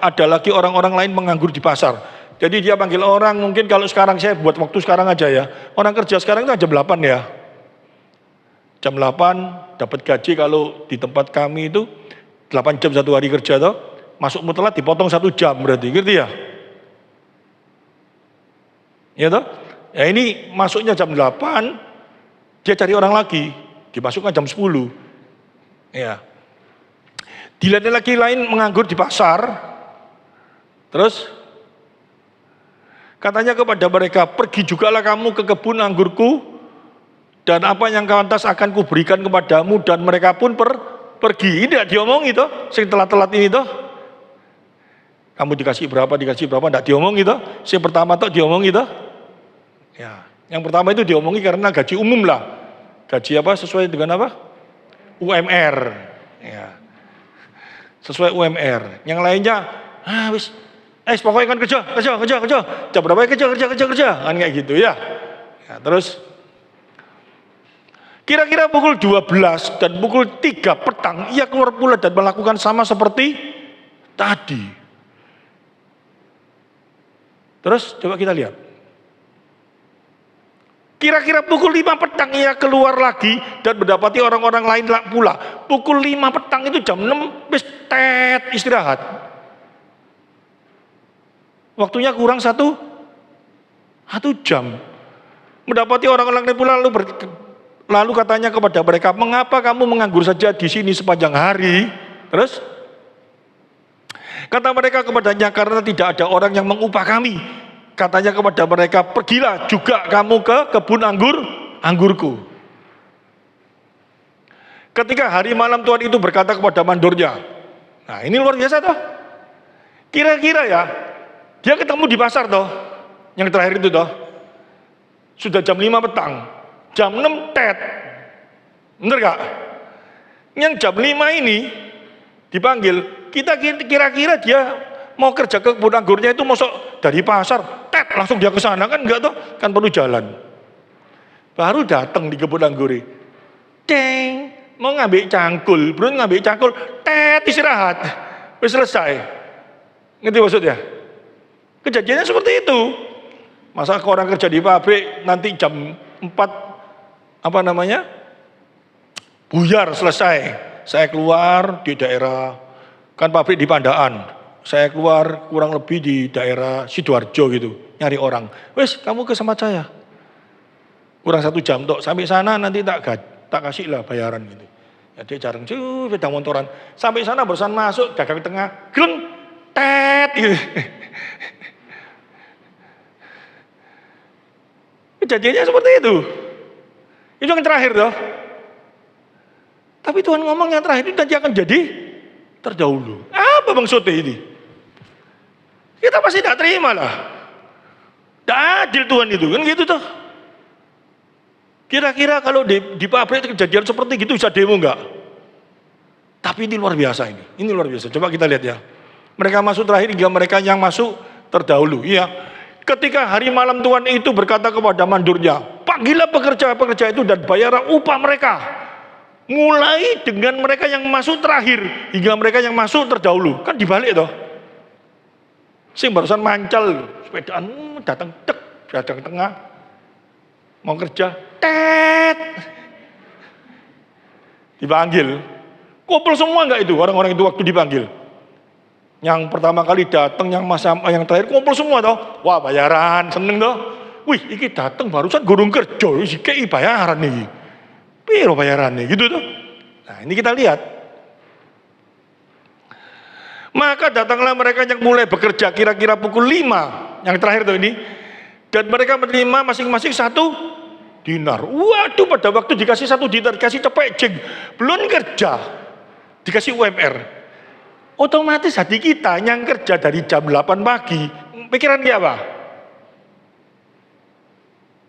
ada lagi orang-orang lain menganggur di pasar. Jadi dia panggil orang, mungkin kalau sekarang saya buat waktu sekarang aja ya. Orang kerja sekarang itu jam 8 ya. Jam 8 dapat gaji kalau di tempat kami itu 8 jam satu hari kerja toh. Masukmu telat dipotong 1 jam berarti, ngerti ya? Ya toh? Ya ini masuknya jam 8, dia cari orang lagi. Dimasukkan jam 10. Ya. Dilihat lagi lain menganggur di pasar. Terus katanya kepada mereka, pergi jugalah kamu ke kebun anggurku, dan apa yang pantas akan kuberikan kepadamu, dan mereka pun pergi. Ini tidak diomongi toh, sing telat-telat ini toh. Kamu dikasih berapa, tidak diomongi toh. Yang pertama toh diomongi toh. Ya, yang pertama itu diomongi karena gaji umum lah. Gaji apa sesuai dengan apa? UMR. Ya. Sesuai UMR. Yang lainnya, pokoknya kan kerja. Jam berapa kerja. Kan kayak gitu ya. Ya, terus kira-kira pukul 12 dan pukul 3 petang ia keluar pula dan melakukan sama seperti tadi. Terus coba kita lihat. Kira-kira pukul 5 petang ia keluar lagi dan mendapati orang-orang lain pula. Pukul 5 petang itu jam 6 istirahat. Waktunya kurang satu jam. Mendapati orang-orang lain pula lalu katanya kepada mereka, mengapa kamu menganggur saja di sini sepanjang hari? Terus kata mereka kepadanya, karena tidak ada orang yang mengupah kami. Katanya kepada mereka, pergilah juga kamu ke kebun anggurku. Ketika hari malam Tuhan itu berkata kepada mandornya, nah ini luar biasa toh. Kira-kira ya, dia ketemu di pasar toh, yang terakhir itu toh, sudah jam 5 petang, jam 6 bener gak? Yang jam 5 ini dipanggil, kita kira-kira dia mau kerja ke kebun anggurnya itu masuk dari pasar, langsung dia ke sana kan enggak toh, kan perlu jalan. Baru datang di kebun anggur, mau ngambil cangkul, istirahat, wis selesai. Ngerti maksudnya? Kejadiannya seperti itu. Masa orang kerja di pabrik nanti jam 4 buyar selesai. Saya keluar di daerah, kan pabrik di Pandaan. Saya keluar kurang lebih di daerah Sidoarjo gitu, nyari orang. Wes, kamu ke sama saya. Kurang 1 jam tok, sampai sana nanti tak kasih lah bayaran gitu. Ya dia jarang beda motoran. Sampai sana barusan masuk, dagang tengah, greng, gitu. Kejadiannya seperti itu. Itu yang terakhir toh. Tapi Tuhan ngomong yang terakhir itu nanti akan jadi terdahulu. Apa maksudnya ini? Kita pasti tidak terima lah. Tidak adil Tuhan itu, kan gitu toh. Kira-kira kalau di pabrik kejadian seperti gitu bisa demo enggak? Tapi ini luar biasa ini. Ini luar biasa. Coba kita lihat ya. Mereka masuk terakhir hingga mereka yang masuk terdahulu. Iya. Ketika hari malam Tuhan itu berkata kepada mandornya, panggillah pekerja-pekerja itu dan bayarlah upah mereka. Mulai dengan mereka yang masuk terakhir hingga mereka yang masuk terdahulu. Kan dibalik toh. Sing barusan mancal, sepedaan datang tengah, mau kerja, dipanggil. Kumpul semua enggak itu orang-orang itu waktu dipanggil? Yang pertama kali datang, yang terakhir kumpul semua toh. Wah bayaran, seneng toh. Wih, iki datang barusan gurung kerja, iki bayaran nih. Piro bayarannya gitu tuh. Nah ini kita lihat. Maka datanglah mereka yang mulai bekerja kira-kira pukul 5. Yang terakhir tuh ini. Dan mereka menerima masing-masing 1 dinar. Waduh, pada waktu dikasih 1 dinar, dikasih cepet jeng. Belum kerja, dikasih UMR. Otomatis hati kita yang kerja dari jam 8 pagi, pikiran dia apa?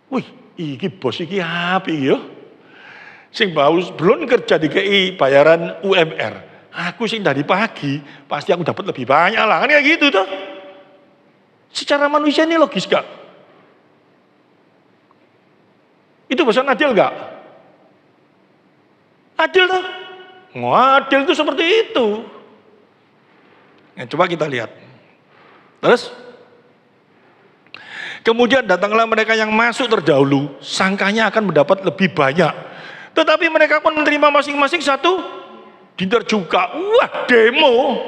Wih, iki bos iki apik ya. Sing baus belum kerja dikei bayaran UMR. Aku sing dari pagi pasti aku dapat lebih banyak lah, kan kayak gitu tuh. Secara manusia ini logis gak? Itu bosan adil gak? Adil tuh? Adil itu seperti itu. Nah, coba kita lihat. Terus kemudian datanglah mereka yang masuk terdahulu, sangkanya akan mendapat lebih banyak. Tetapi mereka pun menerima masing-masing 1 dinar juga. Wah, demo.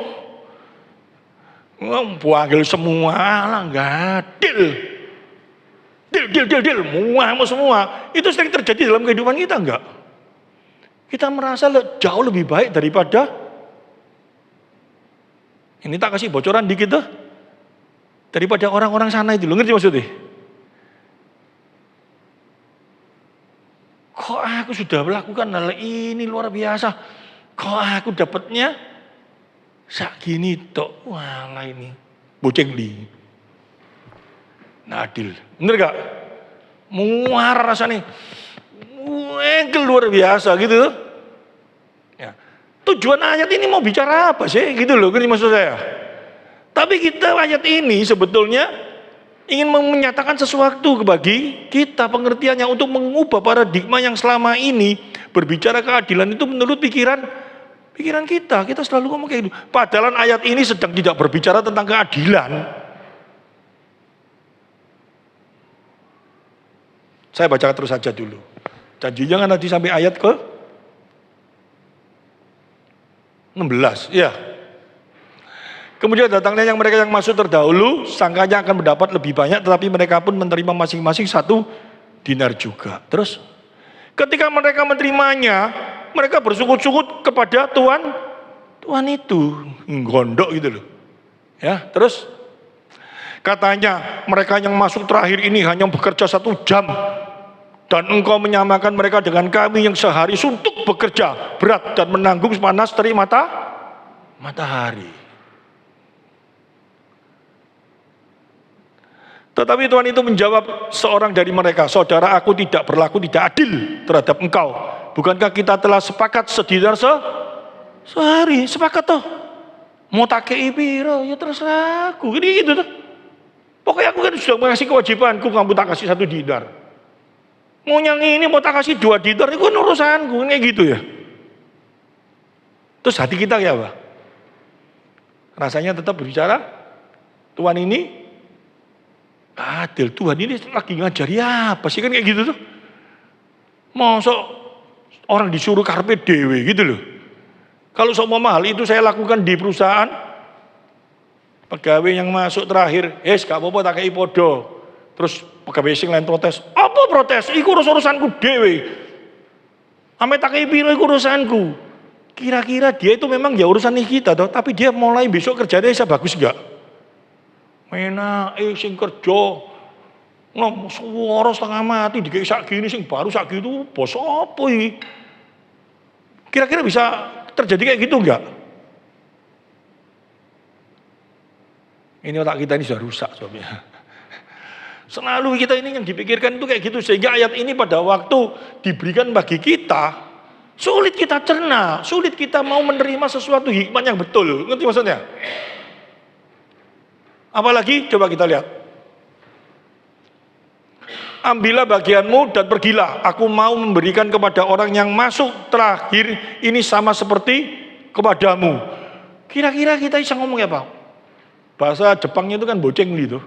Panggil semua lah, nggak adil. Deal, muah semua. Itu sering terjadi dalam kehidupan kita enggak? Kita merasa jauh lebih baik daripada ini. Tak kasih bocoran dikit tuh. daripada orang-orang sana itu. Lo ngerti maksudnya? Kok aku sudah melakukan hal ini luar biasa, kok aku dapatnya sak gini tok. Walah ini boceng di. Nah adil, bener gak? Muar rasanya, engkel luar biasa gitu. Ya. Tujuan ayat ini mau bicara apa sih? Gitu loh, ini maksud saya. Tapi kita ayat ini sebetulnya ingin menyatakan sesuatu bagi kita, pengertiannya untuk mengubah paradigma yang selama ini berbicara keadilan itu menurut pikiran kita. Kita selalu ngomong kayak gitu. Padahal ayat ini sedang tidak berbicara tentang keadilan. Saya baca terus saja dulu. Janjinya kan nanti sampai ayat ke 16. Ya. Kemudian datangnya mereka yang masuk terdahulu, sangkanya akan mendapat lebih banyak, tetapi mereka pun menerima masing-masing 1 dinar juga. Terus, ketika mereka menerimanya, mereka bersukut-sukut kepada Tuhan itu, gondok gitu loh. Ya, terus katanya mereka yang masuk terakhir ini hanya bekerja 1 jam, dan engkau menyamakan mereka dengan kami yang sehari suntuk bekerja berat dan menanggung panas terik matahari. Tetapi Tuhan itu menjawab seorang dari mereka, saudara, aku tidak berlaku tidak adil terhadap engkau. Bukankah kita telah sepakat sedinar sehari? Sepakat toh. Mau tak kei piro, ya terserah aku. Gini gitu tuh. Pokoknya aku kan sudah mengasih kewajibanku, kamu tak kasih 1 dinar. Mau yang ini mau tak kasih 2 dinar, itu kan urusanku. Kayak gitu ya. Terus hati kita kayak apa? Rasanya tetap berbicara, Tuhan ini adil, Tuhan ini lagi ngajari apa sih, kan kayak gitu tuh. Masa orang disuruh karpe dewe gitu loh. Kalau semua mahal itu saya lakukan di perusahaan, pegawai yang masuk terakhir, gak apa-apa tak kei podo. Terus pegawai sing lain protes, apa protes? Iku urusanku dewe. Ame tak kei piro iku urusanku. Kira-kira dia itu memang ya urusan kita toh, tapi dia mulai besok kerjanya bisa bagus enggak? Mena sing kerja ngomong suara setengah mati dikei sak gini sing baru sak gitu bos apa iki? Kira-kira bisa terjadi kayak gitu enggak? Ini otak kita ini sudah rusak soalnya. Selalu kita ini yang dipikirkan itu kayak gitu, sehingga ayat ini pada waktu diberikan bagi kita sulit kita cerna, sulit kita mau menerima sesuatu hikmah yang betul. Ngerti maksudnya? Apalagi coba kita lihat. Ambillah bagianmu dan pergilah. Aku mau memberikan kepada orang yang masuk terakhir ini sama seperti kepadamu. Kira-kira kita bisa ngomong apa? Bahasa Jepangnya itu kan boceng gitu.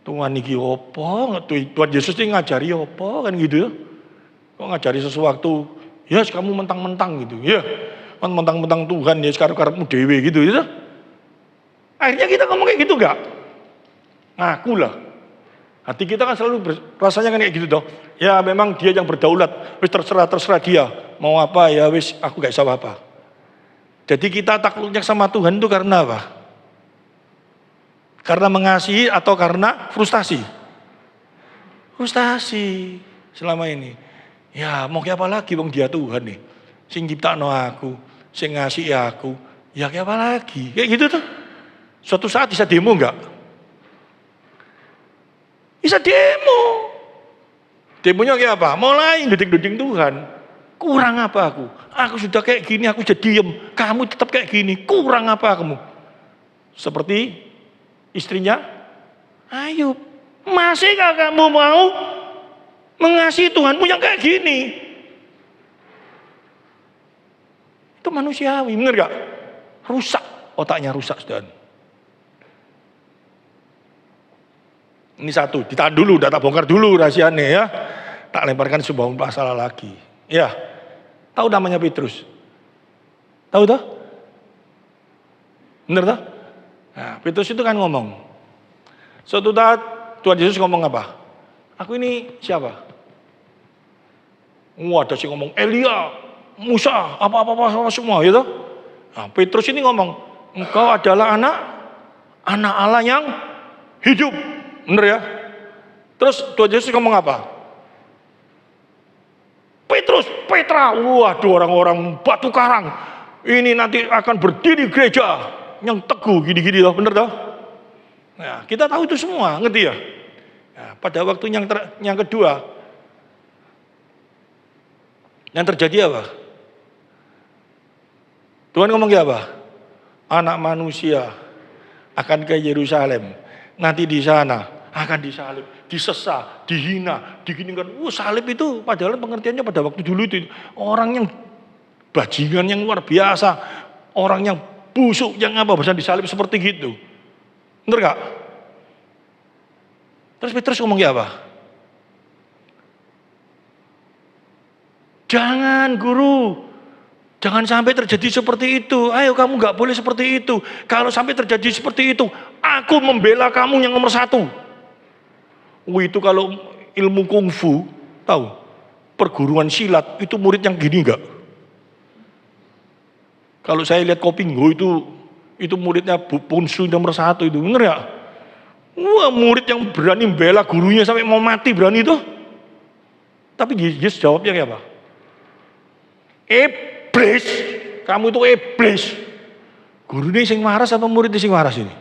Tuhan iki opo? Tuhan Yesus ini ngajari opo kan gitu ya? Kok ngajari sesuatu? Ya kamu mentang-mentang gitu. Ya kan mentang-mentang Tuhan ya sekarang-karangmu dewe gitu ya. Akhirnya kita ngomong kayak gitu enggak? Ngaku lah. Hati kita kan selalu rasanya kan kayak gitu toh. Ya memang dia yang berdaulat. Wis terserah dia. Mau apa ya wis aku gak bisa apa-apa. Jadi kita takluknya sama Tuhan itu karena apa? Karena mengasihi atau karena frustasi? Frustasi selama ini. Ya mau kayak apa lagi wong dia Tuhan nih. Sing nyiptakno aku, sing ngasihi aku. Ya kayak apa lagi? Kayak gitu tuh. Suatu saat bisa demo enggak? Bisa demo. Demonya kayak apa? Mulai duding-duding Tuhan. Kurang apa aku? Aku sudah kayak gini, aku jadi diem. Kamu tetap kayak gini, kurang apa kamu? Seperti istrinya Ayub. Masihkah kamu mau mengasihi Tuhanmu yang kayak gini? Itu manusiawi, bener gak? Rusak, otaknya rusak sudah. Ini satu, ditahan dulu, tak bongkar dulu rahasianya ya. Tak lemparkan sebuah masalah lagi. Ya, tahu namanya Petrus? Tahu toh? Bener toh? Nah, Petrus itu kan ngomong. Suatu saat Tuhan Yesus ngomong apa? Aku ini siapa? Ada sih ngomong Elia, Musa, apa-apa semua gitu. Nah, Petrus ini ngomong, engkau adalah anak Allah yang hidup. Bener ya? Terus Tuhan Yesus ngomong apa? Petrus, Petra, waduh orang-orang batu karang, ini nanti akan berdiri gereja yang teguh, gini-gini loh, bener toh? Nah, kita tahu itu semua, ngerti ya? Nah, pada waktu yang kedua, yang terjadi apa? Tuhan ngomong apa? Anak manusia akan ke Yerusalem, nanti di sana akan disalib, disesah, dihina, diginikan. Salib itu padahal pengertiannya pada waktu dulu itu orang yang bajingan yang luar biasa, orang yang busuk yang apa bisa disalib seperti gitu. Bener gak? Terus Petrus ngomongnya apa? Jangan guru, jangan sampai terjadi seperti itu. Ayo kamu gak boleh seperti itu. Kalau sampai terjadi seperti itu, aku membela kamu yang nomor satu. Itu kalau ilmu kungfu, tahu? Perguruan silat, itu murid yang gini enggak? Kalau saya lihat Kopinggo itu muridnya Punsu nomor satu itu, bener ya? Wah, murid yang berani bela gurunya sampai mau mati berani itu. Tapi Yesus jawabnya kayak apa? Iblis, kamu itu iblis. Guru ini sing waras apa murid sing waras ini?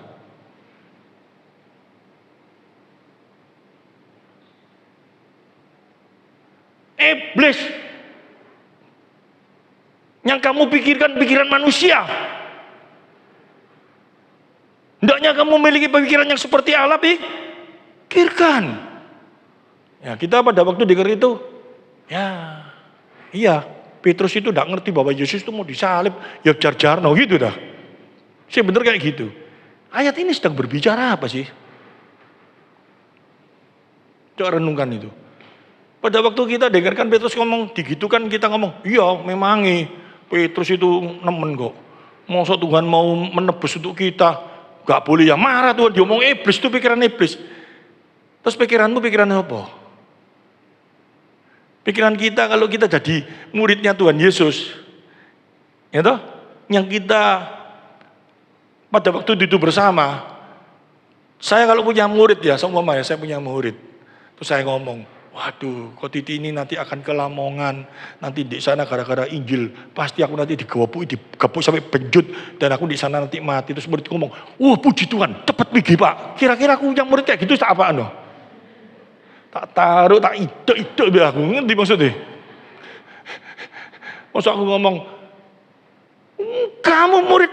Iblis. Yang kamu pikirkan pikiran manusia. Hendaknya kamu memiliki pemikiran yang seperti Allah, pikirkan. Ya, kita pada waktu dengar itu, ya, iya, Petrus itu tidak ngerti bahwa Yesus itu mau disalib, ya jar-jarno gitu dah. Sih bener kayak gitu. Ayat ini sedang berbicara apa sih? Coba renungkan itu. Pada waktu kita dengarkan Petrus ngomong, digitukan kita ngomong, iya memang Petrus itu nemen kok. Masa Tuhan mau menebus untuk kita? Gak boleh ya, marah Tuhan, diomong iblis, itu pikiran iblis. Terus pikiranmu pikiran apa? Pikiran kita kalau kita jadi muridnya Tuhan Yesus, ya toh? Yang kita pada waktu itu bersama, saya kalau punya murid ya, seumpama ya, saya punya murid, terus saya ngomong, waduh, kok Titi ini nanti akan ke Lamongan, nanti di sana gara-gara Injil, pasti aku nanti digepuk sampai benjut, dan aku di sana nanti mati. Terus muridku ngomong, wah puji Tuhan, cepet pergi Pak. Kira-kira aku yang murid kayak gitu tak apaan loh? Tak taruh, tak ide biar aku, ngerti maksudnya? Maksud aku ngomong, kamu murid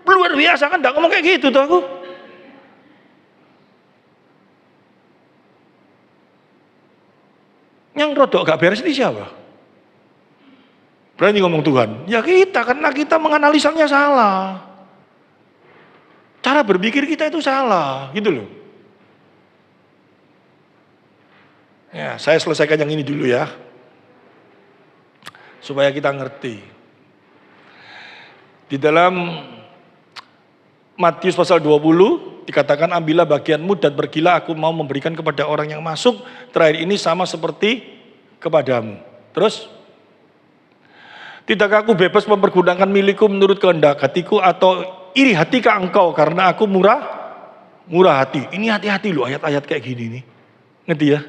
luar biasa kan, gak ngomong kayak gitu tuh aku. Yang rodok gak beres ini siapa? Berani ngomong Tuhan? Ya kita, karena kita menganalisanya salah. Cara berpikir kita itu salah, gitu loh. Ya, saya selesaikan yang ini dulu ya. Supaya kita ngerti. Di dalam Matius pasal 20, dikatakan ambillah bagianmu dan pergilah, aku mau memberikan kepada orang yang masuk. Terakhir ini sama seperti kepadamu. Terus, tidakkah aku bebas mempergunakan milikku menurut kehendak hatiku, atau iri hatikah engkau karena aku murah hati. Ini hati-hati loh ayat-ayat kayak gini nih. Ngerti ya?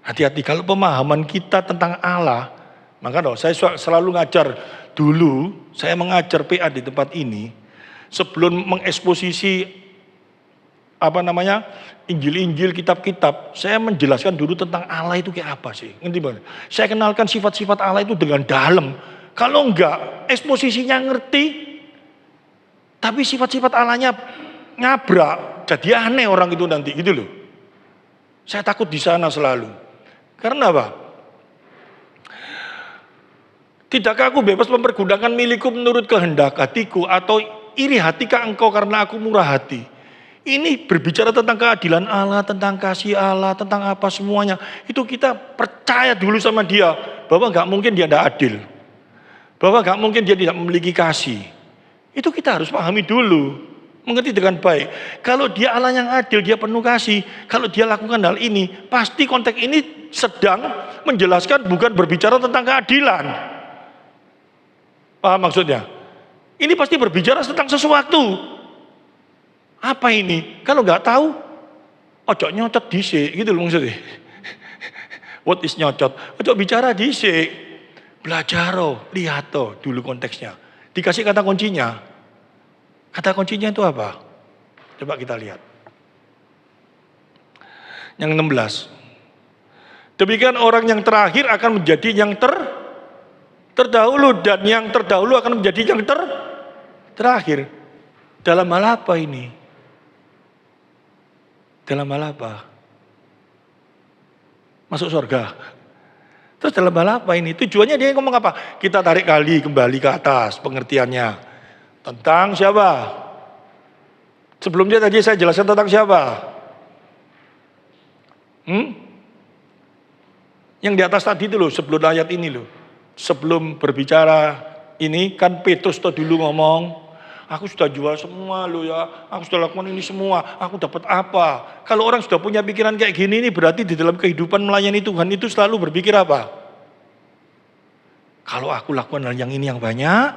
Hati-hati kalau pemahaman kita tentang Allah. Maka saya selalu ngajar dulu, saya mengajar PA di tempat ini sebelum mengeksposisi Injil-Injil, kitab-kitab, saya menjelaskan dulu tentang Allah itu kayak apa sih. Ngerti banget? Saya kenalkan sifat-sifat Allah itu dengan dalam. Kalau enggak, eksposisinya ngerti, tapi sifat-sifat Allahnya ngabrak, jadi aneh orang itu nanti, gitu loh. Saya takut di sana selalu. Karena apa? Tidakkah aku bebas mempergunakan milikku menurut kehendak hatiku, atau iri hatikah engkau karena aku murah hati? Ini berbicara tentang keadilan Allah, tentang kasih Allah, tentang apa semuanya. Itu kita percaya dulu sama dia, bahwa gak mungkin dia tidak adil, bahwa gak mungkin dia tidak memiliki kasih. Itu kita harus pahami dulu, mengerti dengan baik. Kalau dia Allah yang adil, dia penuh kasih. Kalau dia lakukan hal ini, pasti konteks ini sedang menjelaskan, bukan berbicara tentang keadilan. Paham maksudnya? Ini pasti berbicara tentang sesuatu. Apa ini? Kalau nggak tahu, ojo nyocot dhisik gitu loh maksudnya. What is nyocot? Ojo bicara dhisik. Belajar lihat dulu konteksnya. Dikasih kata kuncinya. Kata kuncinya itu apa? Coba kita lihat. Yang 16. Demikian orang yang terakhir akan menjadi yang terdahulu, dan yang terdahulu akan menjadi yang terakhir. Dalam hal apa ini? Dalam hal apa? Masuk surga. Terus dalam hal apa ini? Tujuannya dia ngomong apa? Kita tarik kembali ke atas pengertiannya. Tentang siapa? Sebelumnya tadi saya jelaskan tentang siapa? Yang di atas tadi itu loh, sebelum ayat ini loh. Sebelum berbicara ini kan Petrus tuh dulu ngomong, aku sudah jual semua loh ya, aku sudah lakukan ini semua, aku dapat apa? Kalau orang sudah punya pikiran kayak gini ini berarti di dalam kehidupan melayani Tuhan itu selalu berpikir apa? Kalau aku lakukan hal yang ini yang banyak,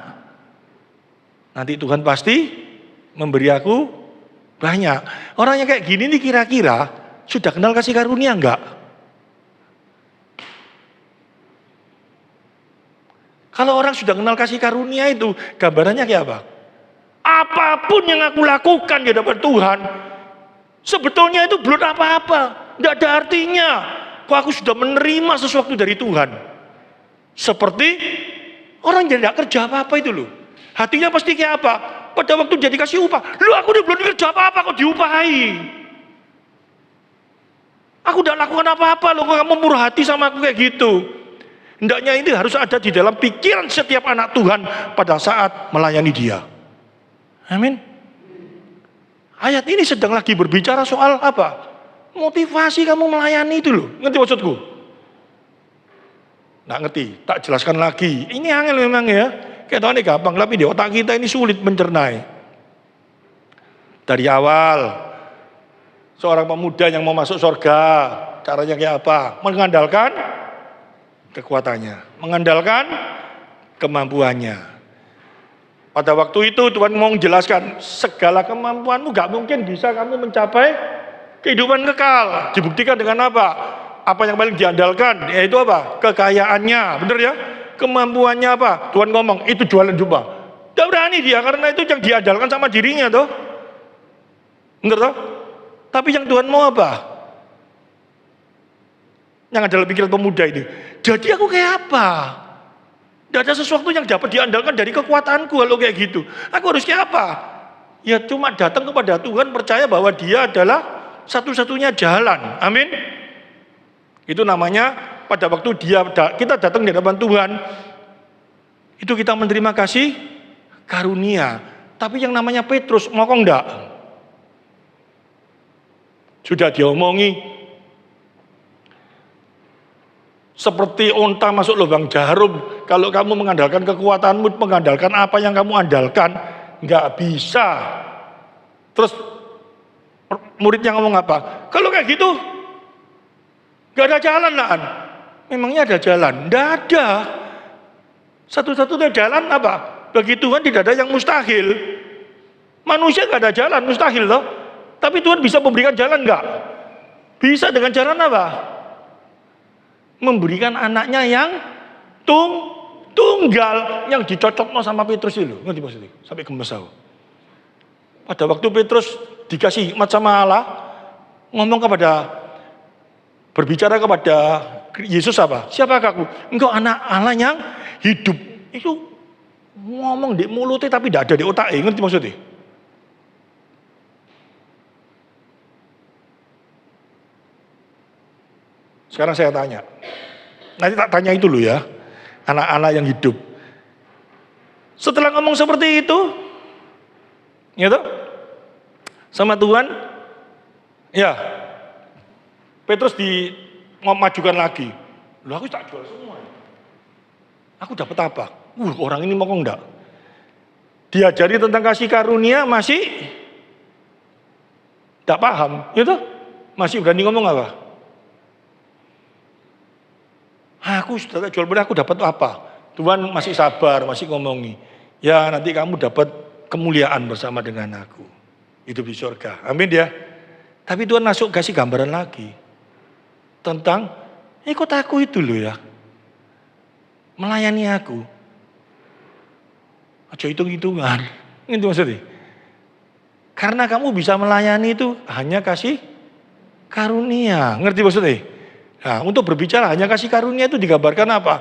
nanti Tuhan pasti memberi aku banyak. Orang yang kayak gini nih kira-kira sudah kenal kasih karunia enggak? Kalau orang sudah kenal kasih karunia itu, gambarannya kayak apa? Apapun yang aku lakukan di hadapan Tuhan, sebetulnya itu belum apa-apa, tidak ada artinya. Kok aku sudah menerima sesuatu dari Tuhan? Seperti orang yang tidak kerja apa-apa itu loh. Hatinya pasti kayak apa? Pada waktu dia dikasih upah, lu aku udah belum kerja apa-apa kok diupahi. Aku udah lakukan apa-apa loh, kok kamu murah hati sama aku kayak gitu. Hendaknya ini harus ada di dalam pikiran setiap anak Tuhan pada saat melayani dia. Amin. Ayat ini sedang lagi berbicara soal apa? Motivasi kamu melayani itu loh. Ngerti maksudku? Nggak ngerti, tak jelaskan lagi. Ini angel memang ya. Kayak tahu ini gampang, tapi di otak kita ini sulit mencernai. Dari awal, seorang pemuda yang mau masuk surga, caranya kayak apa? Mengandalkan kekuatannya, mengandalkan kemampuannya. Pada waktu itu Tuhan mau menjelaskan segala kemampuanmu gak mungkin bisa kamu mencapai kehidupan kekal. Dibuktikan dengan apa? Apa yang paling diandalkan? Yaitu apa? Kekayaannya, bener ya? Kemampuannya apa? Tuhan ngomong itu jualan jubah. Gak berani dia karena itu yang diandalkan sama dirinya toh. Bener toh? Tapi yang Tuhan mau apa? Yang adalah pikiran pemuda ini. Jadi aku kayak apa? Tidak ada sesuatu yang dapat diandalkan dari kekuatanku kalau kayak gitu. Aku harus kayak apa? Ya cuma datang kepada Tuhan, percaya bahwa dia adalah satu-satunya jalan. Amin. Itu namanya pada waktu kita datang di hadapan Tuhan, itu kita menerima kasih karunia. Tapi yang namanya Petrus, ngomong enggak? Sudah diomongi. Seperti onta masuk lubang jarum. Kalau kamu mengandalkan kekuatanmu, mengandalkan apa yang kamu andalkan, nggak bisa. Terus muridnya ngomong apa? Kalau kayak gitu, nggak ada jalan lah. Memangnya ada jalan? Nggak ada. Satu-satunya jalan apa? Bagi Tuhan tidak ada yang mustahil. Manusia nggak ada jalan, mustahil loh. Tapi Tuhan bisa memberikan jalan nggak? Bisa dengan jalan apa? Memberikan anaknya yang tunggal yang dicocokno sama Petrus itu. Ngerti maksudnya? Sampai gemes aku. Pada waktu Petrus dikasih hikmat sama Allah, berbicara kepada Yesus apa? Siapakah aku? Engkau anak Allah yang hidup. Itu ngomong di mulutnya tapi tidak ada di otaknya. Ngerti maksudnya? Sekarang saya tanya, nanti tak tanya itu loh ya, anak-anak yang hidup. Setelah ngomong seperti itu, gitu, sama Tuhan, ya, Petrus majukan lagi. Loh aku tak jual semua. Aku dapat apa? Orang ini ngomong enggak. Diajari tentang kasih karunia masih tak paham, gitu, masih berani ngomong apa? Aku sudah jual beli, aku dapat apa? Tuhan masih sabar, masih ngomongi. Ya nanti kamu dapat kemuliaan bersama dengan aku. hidup di surga. Amin ya. Tapi Tuhan masuk kasih gambaran lagi tentang ikut aku itu loh ya. Melayani aku. Aja hitung-hitungan. Itu maksudnya. Karena kamu bisa melayani itu hanya kasih karunia. Ngerti maksudnya? Nah, untuk berbicara hanya kasih karunia itu digambarkan apa?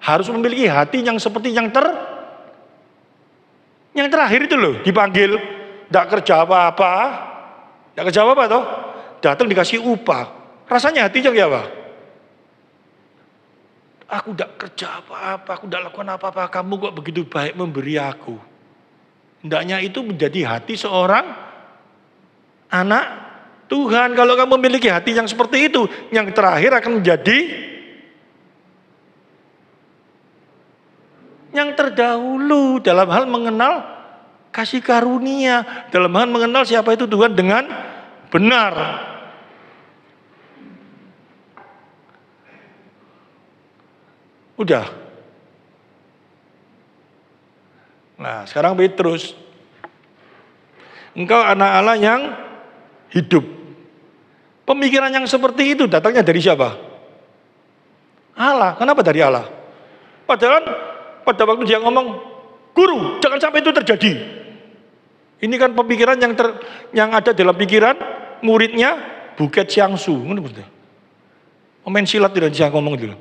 Harus memiliki hati yang seperti yang terakhir itu loh, dipanggil, tidak kerja apa-apa, toh, datang dikasih upah. Rasanya hatinya kayak apa? Aku tidak kerja apa-apa, aku tidak lakukan apa-apa, kamu kok begitu baik memberi aku. Hendaknya itu menjadi hati seorang anak Tuhan. Kalau kamu memiliki hati yang seperti itu, yang terakhir akan menjadi yang terdahulu dalam hal mengenal kasih karunia, dalam hal mengenal siapa itu Tuhan dengan benar. Udah. Nah, sekarang Petrus, engkau anak Allah yang hidup. Pemikiran yang seperti itu datangnya dari siapa? Allah. Kenapa dari Allah? Padahal pada waktu dia ngomong, guru, jangan sampai itu terjadi. Ini kan pemikiran yang ada dalam pikiran muridnya Buket Xiangsu. Pemain silat tidak bisa ngomong gitu.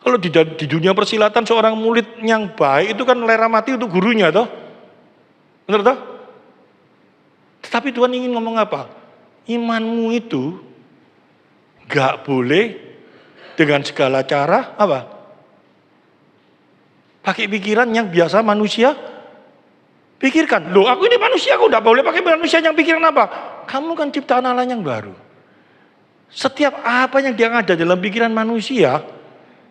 Kalau di dunia persilatan seorang murid yang baik itu kan rela mati untuk gurunya, toh? Benar toh? Tetapi Tuhan ingin ngomong apa? Imanmu itu gak boleh dengan segala cara apa? Pakai pikiran yang biasa manusia pikirkan. Loh, aku ini manusia, aku gak boleh pakai manusia yang pikiran apa? Kamu kan ciptaan Allah yang baru. Setiap apa yang dia ada dalam pikiran manusia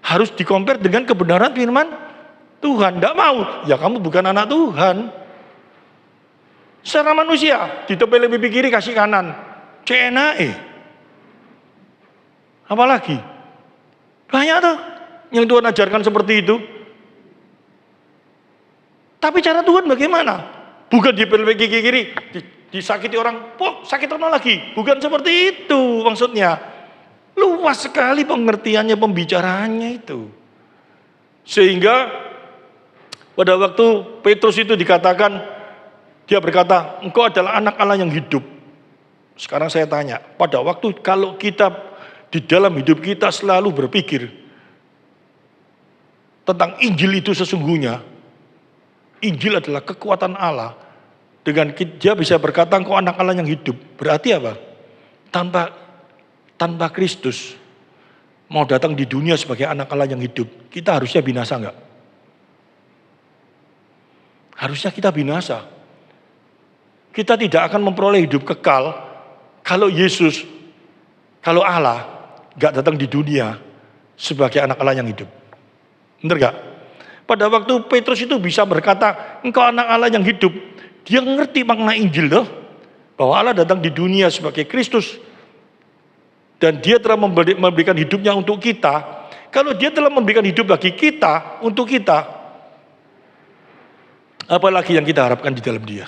harus dikompar dengan kebenaran firman Tuhan. Tidak mau, ya kamu bukan anak Tuhan. Secara manusia, ditepel lebih kiri kasih kanan, CNAE. Apalagi banyak tuh yang Tuhan ajarkan seperti itu. Tapi cara Tuhan bagaimana? Bukan ditepel lebih kiri, disakiti orang, sakit orang lagi. Bukan seperti itu maksudnya. Luas sekali pengertiannya, pembicaraannya itu. Sehingga pada waktu Petrus itu dikatakan, dia berkata, engkau adalah anak Allah yang hidup. Sekarang saya tanya, pada waktu kalau kita di dalam hidup kita selalu berpikir tentang Injil itu sesungguhnya, Injil adalah kekuatan Allah. Dengan dia bisa berkata, engkau anak Allah yang hidup. Berarti apa? Tanpa Kristus mau datang di dunia sebagai anak Allah yang hidup, kita harusnya binasa enggak? Harusnya kita binasa. Kita tidak akan memperoleh hidup kekal kalau Yesus, kalau Allah enggak datang di dunia sebagai anak Allah yang hidup. Benar enggak? Pada waktu Petrus itu bisa berkata, engkau anak Allah yang hidup, dia ngerti makna Injil loh, bahwa Allah datang di dunia sebagai Kristus. Dan dia telah memberikan hidupnya untuk kita. Kalau dia telah memberikan hidup bagi kita, untuk kita, apalagi yang kita harapkan di dalam dia?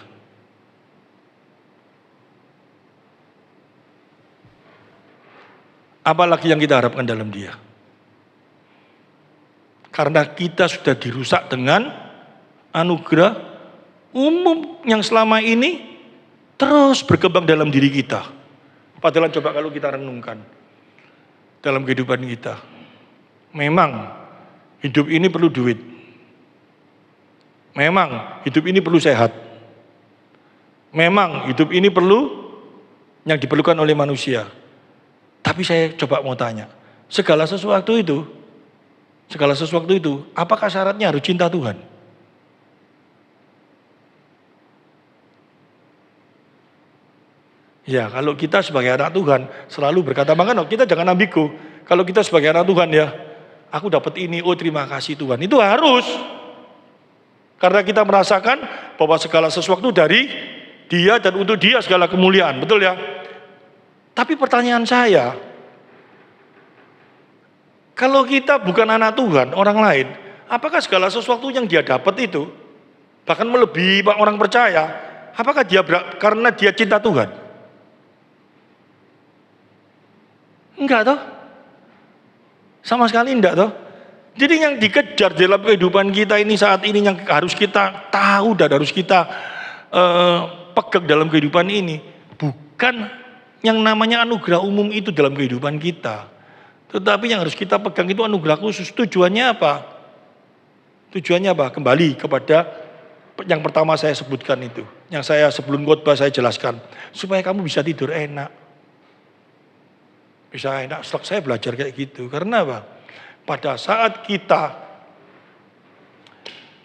Apalagi yang kita harapkan dalam dia? Karena kita sudah dirusak dengan anugerah umum yang selama ini terus berkembang dalam diri kita. Padahal coba kalau kita renungkan dalam kehidupan kita. Memang hidup ini perlu duit. Memang hidup ini perlu sehat. Memang hidup ini perlu yang diperlukan oleh manusia. Tapi saya coba mau tanya, segala sesuatu itu, apakah syaratnya harus cinta Tuhan? Ya, kalau kita sebagai anak Tuhan selalu berkata, makanya kita jangan ambigu. Kalau kita sebagai anak Tuhan ya, aku dapat ini, oh terima kasih Tuhan. Itu harus. Karena kita merasakan bahwa segala sesuatu dari Dia dan untuk Dia segala kemuliaan. Betul ya? Tapi pertanyaan saya, kalau kita bukan anak Tuhan, orang lain, apakah segala sesuatu yang dia dapat itu, bahkan melebihi orang percaya, Apakah dia karena dia cinta Tuhan? Enggak toh? Sama sekali enggak toh? Jadi yang dikejar dalam kehidupan kita ini saat ini yang harus kita tahu dan harus kita pegang dalam kehidupan ini bukan yang namanya anugerah umum itu dalam kehidupan kita. Tetapi yang harus kita pegang itu anugerah khusus. Tujuannya apa? Tujuannya apa? Kembali kepada yang pertama saya sebutkan itu. Yang saya sebelum khotbah saya jelaskan. Supaya kamu bisa tidur enak. Bisa enak. Setelah saya belajar kayak gitu. Karena apa? Pada saat kita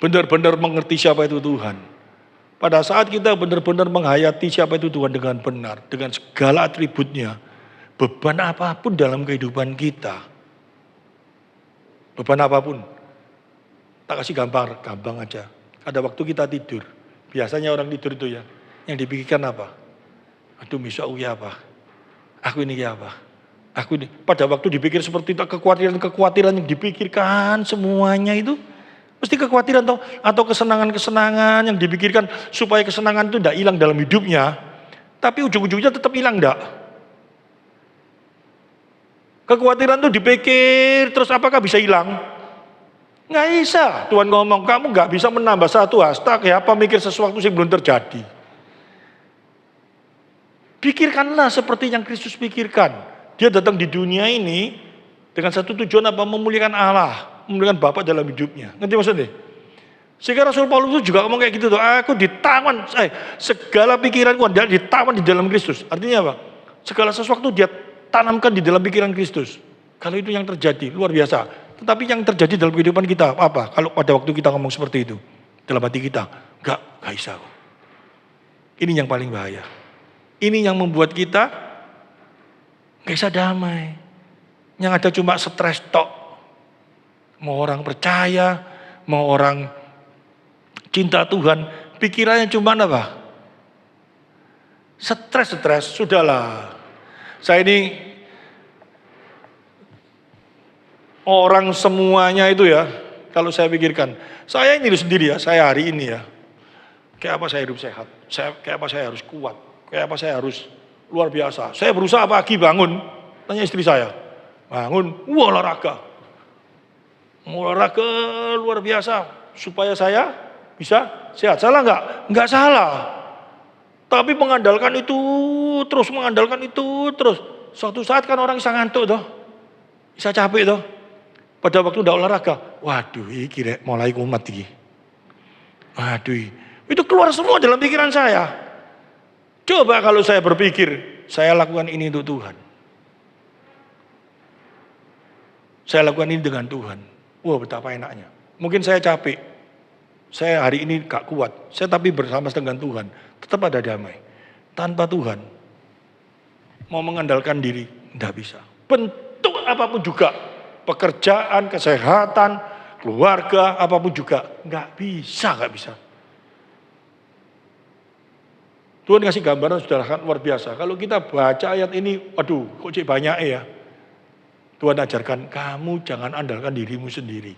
benar-benar mengerti siapa itu Tuhan. Pada saat kita benar-benar menghayati siapa itu Tuhan dengan benar. Dengan segala atributnya. Beban apapun dalam kehidupan kita. Beban apapun. Tak kasih gampang aja. Ada waktu kita tidur. Biasanya orang tidur itu ya. Yang dipikirkan apa? Aduh besok ya apa? Aku ini ya apa? Aku ini, pada waktu dipikir seperti itu, kekhawatiran yang dipikirkan semuanya itu mesti kekhawatiran atau kesenangan-kesenangan yang dipikirkan supaya kesenangan itu tidak hilang dalam hidupnya, tapi ujung-ujungnya tetap hilang enggak? Kekhawatiran itu dipikir terus apakah bisa hilang? Nggak bisa. Tuhan ngomong kamu nggak bisa menambah satu hashtag ya apa mikir sesuatu yang belum terjadi. Pikirkanlah seperti yang Kristus pikirkan. Dia datang di dunia ini dengan satu tujuan apa? Memuliakan Allah, memuliakan Bapa dalam hidupnya. Ngerti maksudnya? Sehingga Rasul Paulus itu juga ngomong kayak gitu tuh. Aku ditawan, segala pikiranku adalah ditawan di dalam Kristus. Artinya apa? Segala sesuatu dia tanamkan di dalam pikiran Kristus. Kalau itu yang terjadi, luar biasa. Tetapi yang terjadi dalam kehidupan kita apa? Kalau pada waktu kita ngomong seperti itu dalam hati kita, enggak bisa. Ini yang paling bahaya. Ini yang membuat kita gak bisa damai. Yang ada cuma stres tok. Mau orang percaya, mau orang cinta Tuhan, pikirannya cuma apa? Stres, sudahlah. Saya ini orang semuanya itu ya, kalau saya pikirkan, saya ini sendiri ya, saya hari ini ya, kayak apa saya hidup sehat, kayak apa saya harus kuat, kayak apa saya harus luar biasa. Saya berusaha pagi bangun, tanya istri saya, bangun, olahraga luar biasa, supaya saya bisa sehat. Salah nggak? Nggak salah. Tapi mengandalkan itu terus, suatu saat kan orang bisa ngantuk toh, bisa capek toh. Pada waktu udah olahraga, waduh, ini kira mulai kumat iki. Waduh, itu keluar semua dalam pikiran saya. Coba kalau saya berpikir, saya lakukan ini untuk Tuhan. Saya lakukan ini dengan Tuhan. Wah, betapa enaknya. Mungkin saya capek. Saya hari ini gak kuat. Saya tapi bersama dengan Tuhan. Tetap ada damai. Tanpa Tuhan, mau mengandalkan diri, tidak bisa. Bentuk apapun juga. Pekerjaan, kesehatan, keluarga, apapun juga. Gak bisa. Tuhan kasih gambaran sudah luar biasa. Kalau kita baca ayat ini, aduh kok cik banyak ya. Tuhan ajarkan, kamu jangan andalkan dirimu sendiri.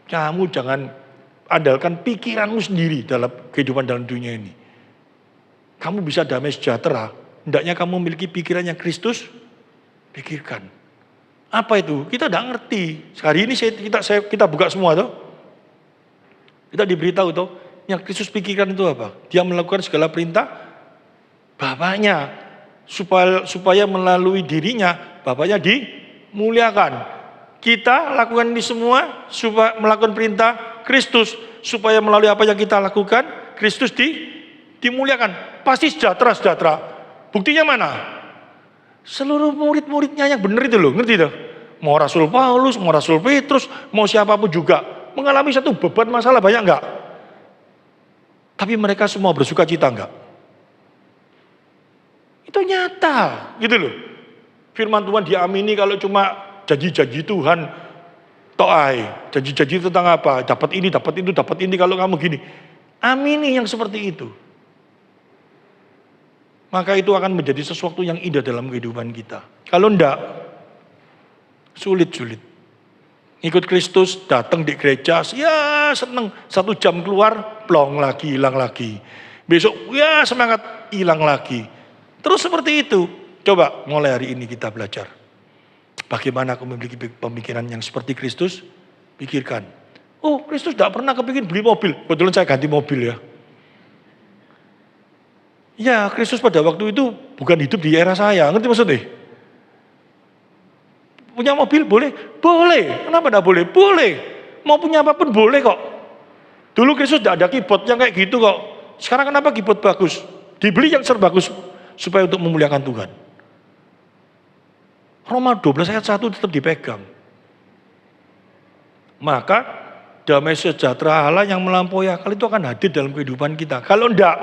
Kamu jangan andalkan pikiranmu sendiri dalam kehidupan dalam dunia ini. Kamu bisa damai sejahtera. Hendaknya kamu memiliki pikiran yang Kristus pikirkan. Apa itu? Kita tidak ngerti. Hari ini kita buka semua tuh. Kita diberitahu tuh, yang Kristus pikirkan itu apa? Dia melakukan segala perintah Bapaknya, supaya melalui dirinya Bapaknya dimuliakan. Kita lakukan ini semua supaya melakukan perintah Kristus, supaya melalui apa yang kita lakukan Kristus dimuliakan. Pasti sejahtera. Buktinya mana? Seluruh murid-muridnya yang benar itu loh, ngerti tuh? Mau Rasul Paulus, mau Rasul Petrus, mau siapapun juga mengalami satu beban masalah banyak enggak? Tapi mereka semua bersuka cita enggak? Itu nyata, gitu loh. Firman Tuhan diamini kalau cuma janji-janji Tuhan. Janji-janji tentang apa? Dapat ini, dapat itu, dapat ini kalau kamu gini. Amini yang seperti itu. Maka itu akan menjadi sesuatu yang indah dalam kehidupan kita. Kalau enggak, sulit. Ikut Kristus, datang di gereja, ya seneng. 1 jam keluar, plong lagi, hilang lagi. Besok ya semangat hilang lagi. Terus seperti itu. Coba mulai hari ini kita belajar. Bagaimana aku memiliki pemikiran yang seperti Kristus? Pikirkan. Oh, Kristus tidak pernah kepikir beli mobil. Kebetulan saya ganti mobil ya. Ya, Kristus pada waktu itu bukan hidup di era saya. Ngerti maksudnya? Punya mobil boleh? Boleh. Kenapa tidak boleh? Boleh. Mau punya apapun boleh kok. Dulu Kristus tidak ada keyboard yang kayak gitu kok. Sekarang kenapa keyboard bagus? Dibeli yang serbagus supaya untuk memuliakan Tuhan. Roma 12 ayat 1 tetap dipegang. Maka damai sejahtera Allah yang melampaui akal itu akan hadir dalam kehidupan kita. Kalau enggak,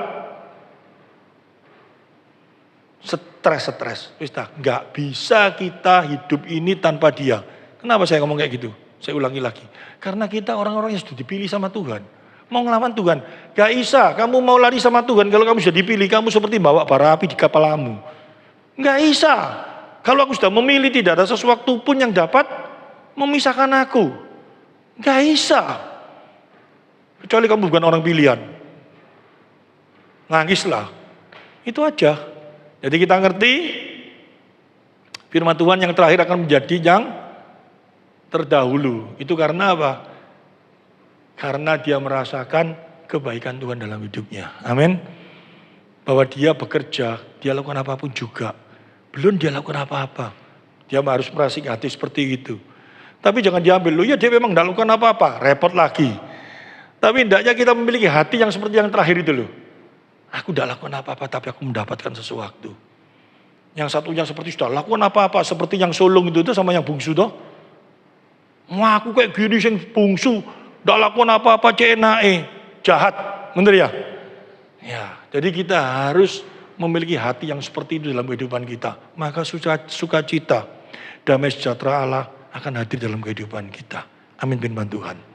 stres. Enggak bisa kita hidup ini tanpa dia. Kenapa saya ngomong kayak gitu? Saya ulangi lagi. Karena kita orang-orang yang sudah dipilih sama Tuhan. Mau ngelawan Tuhan. Gak bisa, kamu mau lari sama Tuhan. Kalau kamu sudah dipilih, kamu seperti bawa bara api di kepalamu. Gak bisa. Kalau aku sudah memilih, tidak ada sesuatu pun yang dapat memisahkan aku. Gak bisa. Kecuali kamu bukan orang pilihan. Nangislah. Itu aja. Jadi kita ngerti, firman Tuhan yang terakhir akan menjadi yang terdahulu. Itu karena apa? Karena dia merasakan kebaikan Tuhan dalam hidupnya. Amin. Bahwa dia bekerja, dia lakukan apapun juga. Belum dia lakukan apa-apa. Dia harus merasik hati seperti itu. Tapi jangan diambil, loh ya dia memang tidak lakukan apa-apa. Repot lagi. Tapi hendaknya kita memiliki hati yang seperti yang terakhir itu loh. Aku tidak lakukan apa-apa, tapi aku mendapatkan sesuatu. Yang satunya seperti sudah lakukan apa-apa. Seperti yang sulung itu sama yang bungsu toh. Wah aku kayak gini yang bungsu. Tidak lakukan apa-apa, jahat. Bener ya? Ya, jadi kita harus memiliki hati yang seperti itu dalam kehidupan kita. Maka sukacita, damai sejahtera Allah akan hadir dalam kehidupan kita. Amin firman Tuhan.